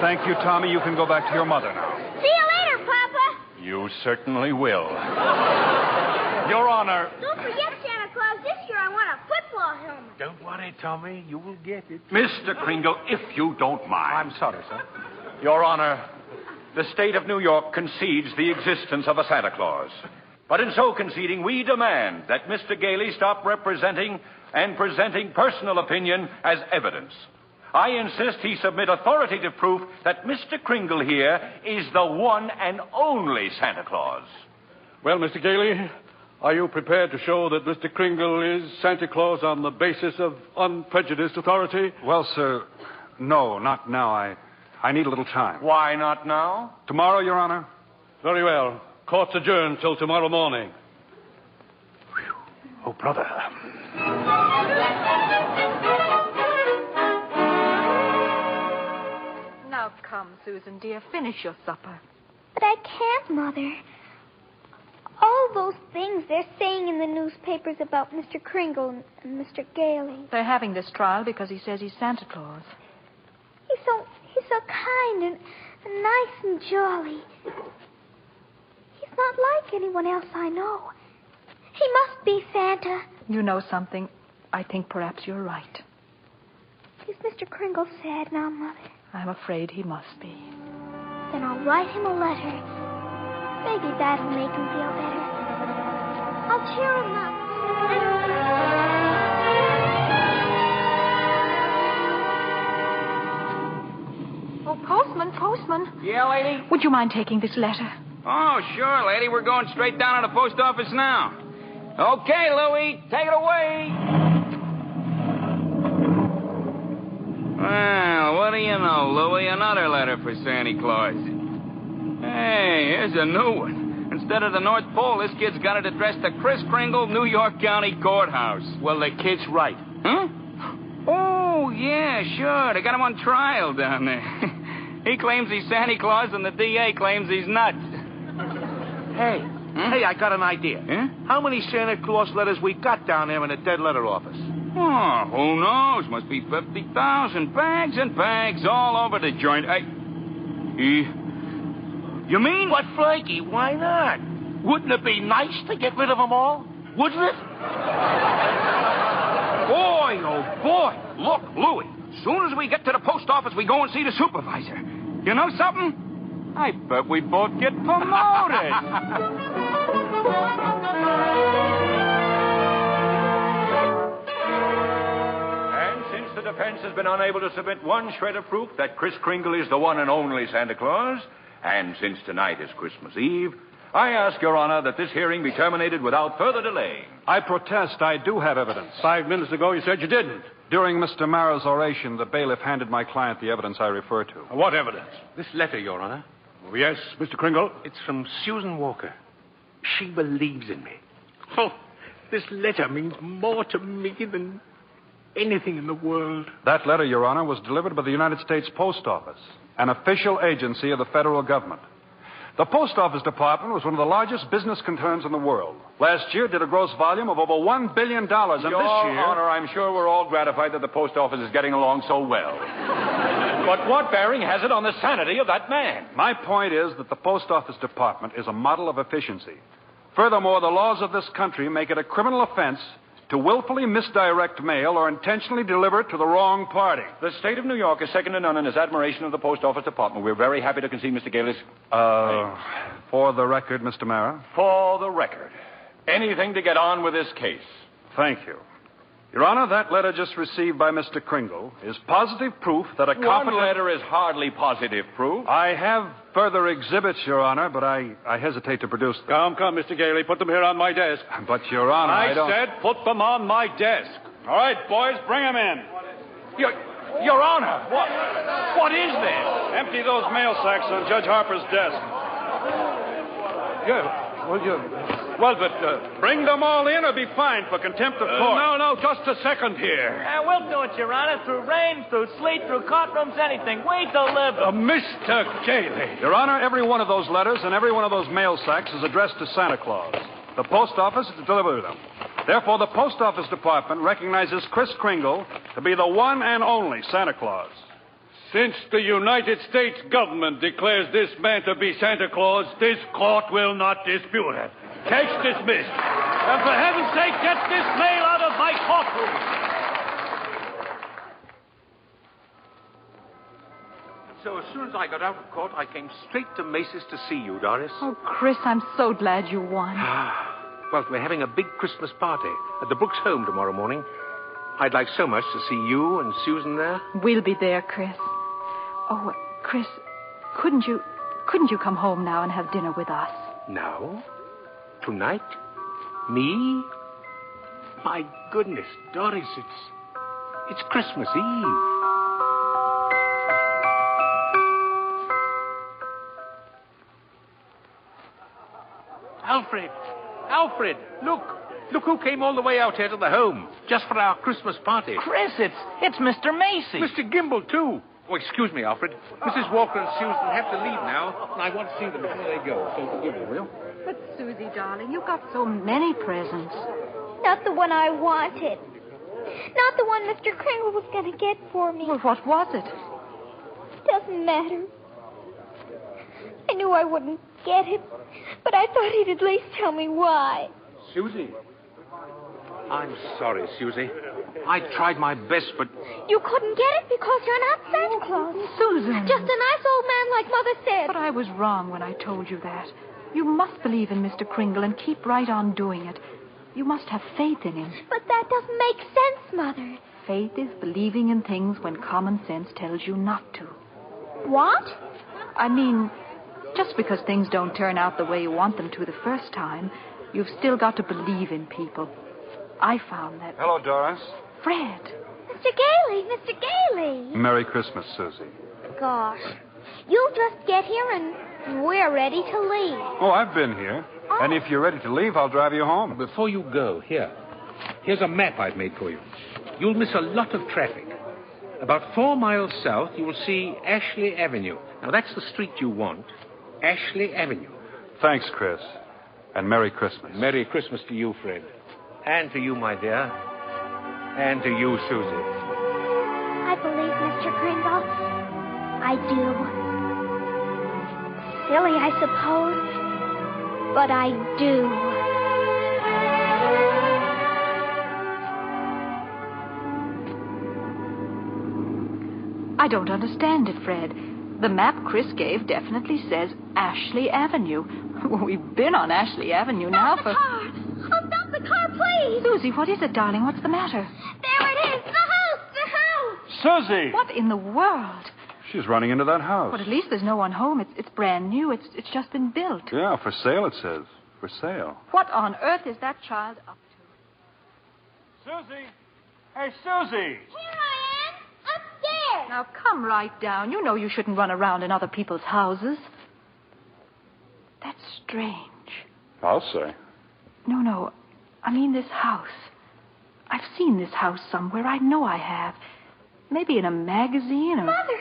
Thank you, Tommy. You can go back to your mother now. See you later, Papa. You certainly will. Your Honor. Don't forget, Santa Claus, this year I want a football helmet. Don't worry, Tommy. You will get it. Mr. Kringle, if you don't mind. I'm sorry, sir. Your Honor, the state of New York concedes the existence of a Santa Claus. But in so conceding, we demand that Mr. Gailey stop representing and presenting personal opinion as evidence. I insist he submit authoritative proof that Mr. Kringle here is the one and only Santa Claus. Well, Mr. Gailey, are you prepared to show that Mr. Kringle is Santa Claus on the basis of unprejudiced authority? Well, sir, no, not now. I need a little time. Why not now? Tomorrow, Your Honor. Very well. Court's adjourned till tomorrow morning. Oh, brother. Now come, Susan, dear, finish your supper. But I can't, Mother. All those things they're saying in the newspapers about Mr. Kringle and Mr. Gailey. They're having this trial because he says he's Santa Claus. He's so kind and nice and jolly. He's not like anyone else I know. He must be Santa. You know something? I think perhaps you're right. Is Mr. Kringle sad now, Mother? I'm afraid he must be. Then I'll write him a letter. Maybe that'll make him feel better. I'll cheer him up. Oh, postman. Yeah, lady? Would you mind taking this letter? Oh, sure, lady. We're going straight down to the post office now. Okay, Louie, take it away. Well, what do you know, Louie? Another letter for Santa Claus. Hey, here's a new one. Instead of the North Pole, this kid's got it addressed to Chris Kringle, New York County Courthouse. Well, the kid's right. Huh? Oh, yeah, sure. They got him on trial down there. He claims he's Santa Claus, and the DA claims he's nuts. Hey, I got an idea. Huh? How many Santa Claus letters we got down there in the dead letter office? Oh, who knows? Must be 50,000 bags and bags all over the joint. You mean? But, Frankie, why not? Wouldn't it be nice to get rid of them all? Wouldn't it? Boy, oh, boy. Look, Louie, as soon as we get to the post office, we go and see the supervisor. You know something? I bet we both get promoted. And since the the defense has been unable to submit one shred of proof that Kris Kringle is the one and only Santa Claus, and since tonight is Christmas Eve, I ask Your Honor that this hearing be terminated without further delay. I protest. I do have evidence. 5 minutes ago, you said you didn't. During Mr. Mara's oration, the bailiff handed my client the evidence I refer to. What evidence? This letter, Your Honor. Oh, yes, Mr. Kringle? It's from Susan Walker. She believes in me. Oh, this letter means more to me than anything in the world. That letter, Your Honor, was delivered by the United States Post Office, an official agency of the federal government. The Post Office Department was one of the largest business concerns in the world. Last year did a gross volume of over $1 billion, and Your this year... Honor, I'm sure we're all gratified that the Post Office is getting along so well. But what bearing has it on the sanity of that man? My point is that the Post Office Department is a model of efficiency. Furthermore, the laws of this country make it a criminal offense to willfully misdirect mail or intentionally deliver it to the wrong party. The state of New York is second to none in its admiration of the Post Office Department. We're very happy to concede Mr. Gailey's... For the record, Mr. Mara. For the record. Anything to get on with this case. Thank you. Your Honor, that letter just received by Mr. Kringle is positive proof that a competent... One letter is hardly positive proof. I have further exhibits, Your Honor, but I hesitate to produce them. Come, Mr. Gailey. Put them here on my desk. But, Your Honor, I don't... said put them on my desk. All right, boys, bring them in. Your Honor, what is this? Empty those mail sacks on Judge Harper's desk. Bring them all in or be fined for contempt of court. No, just a second here. We'll do it, Your Honor, through rain, through sleet, through courtrooms, anything. We deliver. Mr. Gailey. Your Honor, every one of those letters and every one of those mail sacks is addressed to Santa Claus. The post office is to deliver them. Therefore, the Post Office Department recognizes Kris Kringle to be the one and only Santa Claus. Since the United States government declares this man to be Santa Claus, this court will not dispute it. Case dismissed. And for heaven's sake, get this mail out of my courtroom. So as soon as I got out of court, I came straight to Macy's to see you, Doris. Oh, Chris, I'm so glad you won. Well, we're having a big Christmas party at the Brooks home tomorrow morning. I'd like so much to see you and Susan there. We'll be there, Chris. Oh, Chris, couldn't you come home now and have dinner with us? Now? Tonight? Me? My goodness, Doris, it's Christmas Eve. Alfred, look who came all the way out here to the home just for our Christmas party. Chris, it's Mr. Macy. Mr. Gimble, too. Oh, excuse me, Alfred. Mrs. Walker and Susan have to leave now, and I want to see them before they go, so forgive me, will you? But, Susie, darling, you got so many presents. Not the one I wanted. Not the one Mr. Kringle was going to get for me. Well, what was it? Doesn't matter. I knew I wouldn't get it, but I thought he'd at least tell me why. Susie. I'm sorry, Susie. I tried my best, but... You couldn't get it because you're not Santa Claus. Susan. Just a nice old man like Mother said. But I was wrong when I told you that. You must believe in Mr. Kringle and keep right on doing it. You must have faith in him. But that doesn't make sense, Mother. Faith is believing in things when common sense tells you not to. What? I mean, just because things don't turn out the way you want them to the first time, you've still got to believe in people. I found that... Hello, Doris. Fred. Mr. Gailey. Merry Christmas, Susie. Gosh. You just get here and we're ready to leave. Oh, I've been here. Oh. And if you're ready to leave, I'll drive you home. Before you go, here's a map I've made for you. You'll miss a lot of traffic. About 4 miles south, you will see Ashley Avenue. Now, that's the street you want. Ashley Avenue. Thanks, Chris. And Merry Christmas. Merry Christmas to you, Fred. And to you, my dear. And to you, Susie. I believe, Mr. Kringle. I do. Silly, I suppose. But I do. I don't understand it, Fred. The map Chris gave definitely says Ashley Avenue. We've been on Ashley Avenue now for... Stop the car, please. Susie, what is it, darling? What's the matter? There it is. The house. Susie! What in the world? She's running into that house. But at least there's no one home. It's brand new. It's just been built. Yeah, for sale, it says. For sale. What on earth is that child up to? Susie! Hey, Susie! Here I am, upstairs. Now, come right down. You know you shouldn't run around in other people's houses. That's strange. I'll say. No. I mean this house. I've seen this house somewhere. I know I have. Maybe in a magazine or... Mother,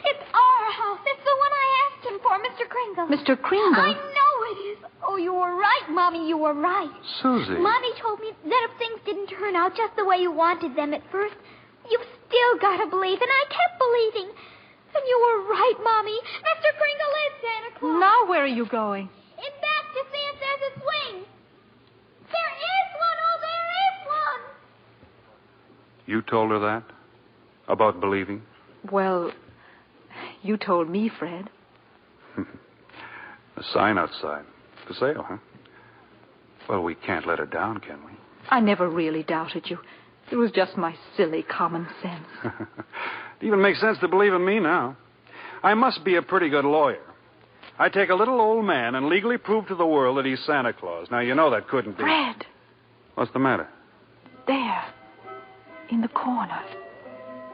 it's our house. It's the one I asked him for, Mr. Kringle. Mr. Kringle? I know it is. Oh, you were right, Mommy. You were right. Susie. Mommy told me that if things didn't turn out just the way you wanted them at first, you've still got to believe. And I kept believing. And you were right, Mommy. Mr. Kringle is Santa Claus. Now where are you going? In back to see if there's a swing. There is one. Oh, there is one. You told her that? About believing? Well, you told me, Fred. A sign outside. For sale, huh? Well, we can't let her down, can we? I never really doubted you. It was just my silly common sense. It even makes sense to believe in me now. I must be a pretty good lawyer. I take a little old man and legally prove to the world that he's Santa Claus. Now, you know that couldn't be. Fred! What's the matter? There. In the corner.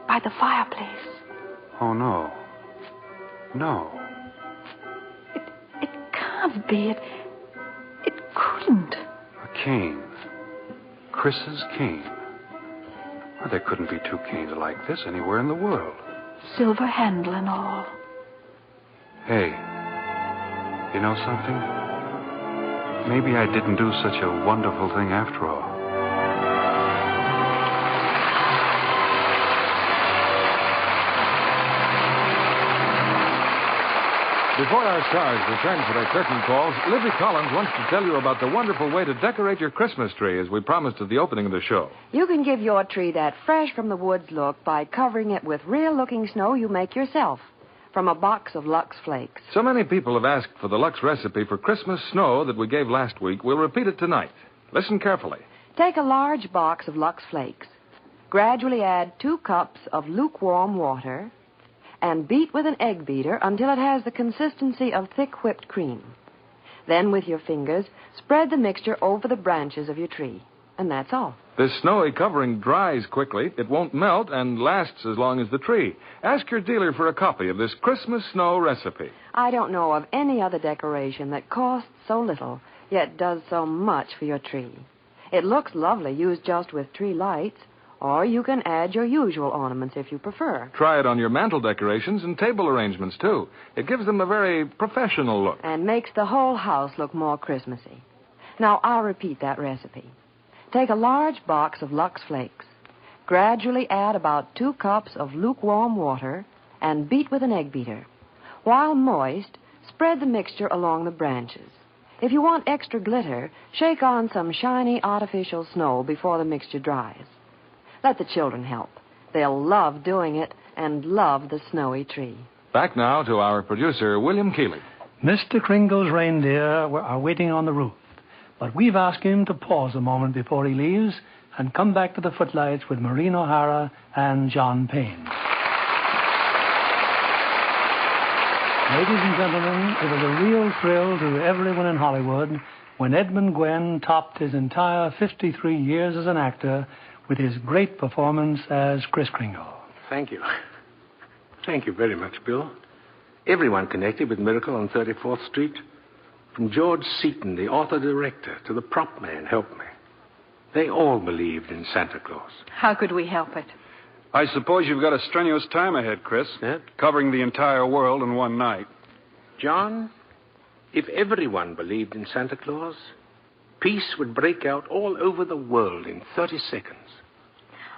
By the fireplace. Oh, no. No. It can't be. It couldn't. A cane. Chris's cane. Well, there couldn't be two canes like this anywhere in the world. Silver handle and all. Hey, you know something? Maybe I didn't do such a wonderful thing after all. Before our stars return for their curtain calls, Libby Collins wants to tell you about the wonderful way to decorate your Christmas tree, as we promised at the opening of the show. You can give your tree that fresh from the woods look by covering it with real-looking snow you make yourself from a box of Lux Flakes. So many people have asked for the Lux recipe for Christmas snow that we gave last week. We'll repeat it tonight. Listen carefully. Take a large box of Lux Flakes. Gradually add 2 cups of lukewarm water and beat with an egg beater until it has the consistency of thick whipped cream. Then, with your fingers, spread the mixture over the branches of your tree. And that's all. This snowy covering dries quickly, it won't melt, and lasts as long as the tree. Ask your dealer for a copy of this Christmas snow recipe. I don't know of any other decoration that costs so little, yet does so much for your tree. It looks lovely used just with tree lights, or you can add your usual ornaments if you prefer. Try it on your mantel decorations and table arrangements, too. It gives them a very professional look. And makes the whole house look more Christmassy. Now, I'll repeat that recipe. Take a large box of Lux Flakes. Gradually add about 2 cups of lukewarm water and beat with an egg beater. While moist, spread the mixture along the branches. If you want extra glitter, shake on some shiny artificial snow before the mixture dries. Let the children help. They'll love doing it and love the snowy tree. Back now to our producer, William Keeley. Mr. Kringle's reindeer are waiting on the roof, but we've asked him to pause a moment before he leaves and come back to the footlights with Maureen O'Hara and John Payne. Ladies and gentlemen, it was a real thrill to everyone in Hollywood when Edmund Gwenn topped his entire 53 years as an actor with his great performance as Kris Kringle. Thank you. Thank you very much, Bill. Everyone connected with Miracle on 34th Street, from George Seaton, the author-director, to the prop man, helped me. They all believed in Santa Claus. How could we help it? I suppose you've got a strenuous time ahead, Chris. Yeah? Covering the entire world in one night. John, if everyone believed in Santa Claus, peace would break out all over the world in 30 seconds.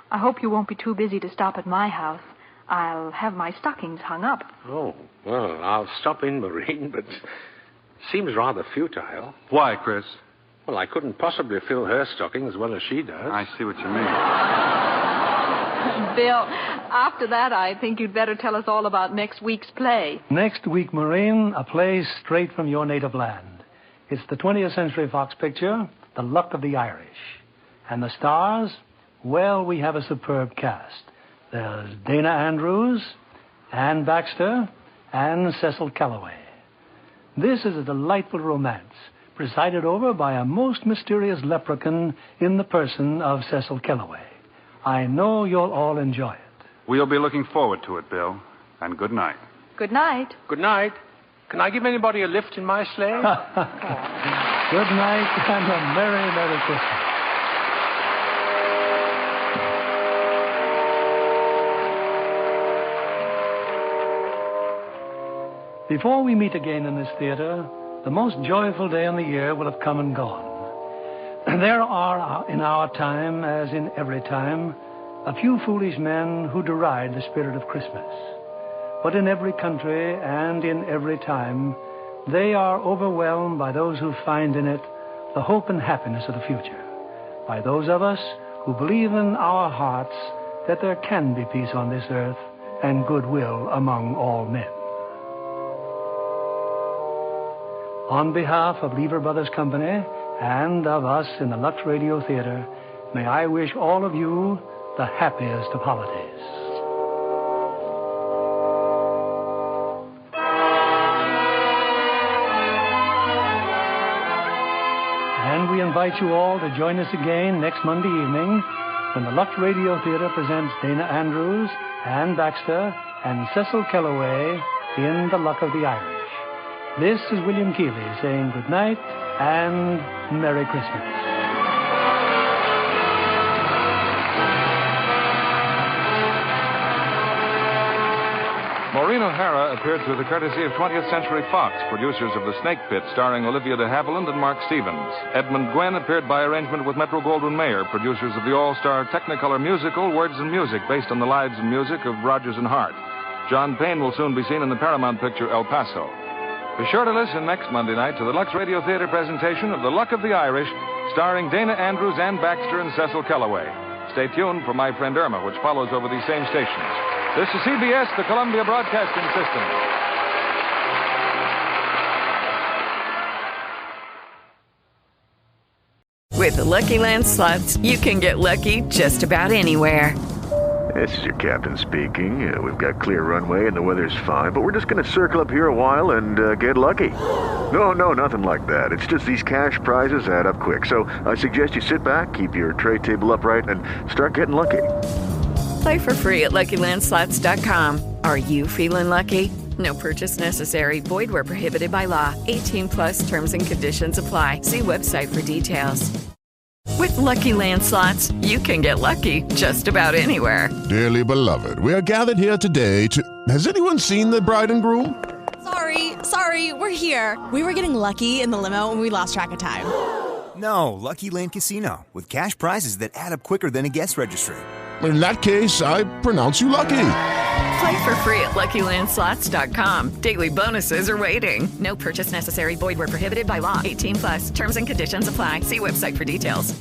I hope you won't be too busy to stop at my house. I'll have my stockings hung up. Oh, well, I'll stop in, Maureen, but seems rather futile. Why, Chris? Well, I couldn't possibly fill her stocking as well as she does. I see what you mean. Bill, after that, I think you'd better tell us all about next week's play. Next week, Maureen, a play straight from your native land. It's the 20th Century Fox picture, The Luck of the Irish. And the stars? Well, we have a superb cast. There's Dana Andrews, Ann Baxter, and Cecil Calloway. This is a delightful romance, presided over by a most mysterious leprechaun in the person of Cecil Calloway. I know you'll all enjoy it. We'll be looking forward to it, Bill. And good night. Good night. Good night. Can I give anybody a lift in my sleigh? Good night and a Merry, Merry Christmas. Before we meet again in this theater, the most joyful day in the year will have come and gone. There are, in our time, as in every time, a few foolish men who deride the spirit of Christmas. But in every country and in every time, they are overwhelmed by those who find in it the hope and happiness of the future, by those of us who believe in our hearts that there can be peace on this earth and goodwill among all men. On behalf of Lever Brothers Company and of us in the Lux Radio Theater, may I wish all of you the happiest of holidays. And we invite you all to join us again next Monday evening when the Lux Radio Theater presents Dana Andrews, Ann Baxter, and Cecil Calloway in The Luck of the Irish. This is William Keeley saying good night and Merry Christmas. Maureen O'Hara appeared through the courtesy of 20th Century Fox, producers of The Snake Pit, starring Olivia de Havilland and Mark Stevens. Edmund Gwenn appeared by arrangement with Metro-Goldwyn-Mayer, producers of the all-star Technicolor musical Words and Music, based on the lives and music of Rodgers and Hart. John Payne will soon be seen in the Paramount picture El Paso. Be sure to listen next Monday night to the Lux Radio Theater presentation of The Luck of the Irish, starring Dana Andrews, Ann Baxter, and Cecil Calloway. Stay tuned for My Friend Irma, which follows over these same stations. This is CBS, the Columbia Broadcasting System. With the Lucky Land Slots, you can get lucky just about anywhere. This is your captain speaking. We've got clear runway and the weather's fine, but we're just going to circle up here a while and get lucky. No, nothing like that. It's just these cash prizes add up quick. So I suggest you sit back, keep your tray table upright, and start getting lucky. Play for free at LuckyLandSlots.com. Are you feeling lucky? No purchase necessary. Void where prohibited by law. 18+ terms and conditions apply. See website for details. With Lucky Land Slots, you can get lucky just about anywhere. Dearly beloved, we are gathered here today to... Has anyone seen the bride and groom? Sorry, we're here. We were getting lucky in the limo and we lost track of time. No, Lucky Land Casino, with cash prizes that add up quicker than a guest registry. In that case, I pronounce you lucky. Play for free at LuckyLandSlots.com. Daily bonuses are waiting. No purchase necessary. Void where prohibited by law. 18+. Terms and conditions apply. See website for details.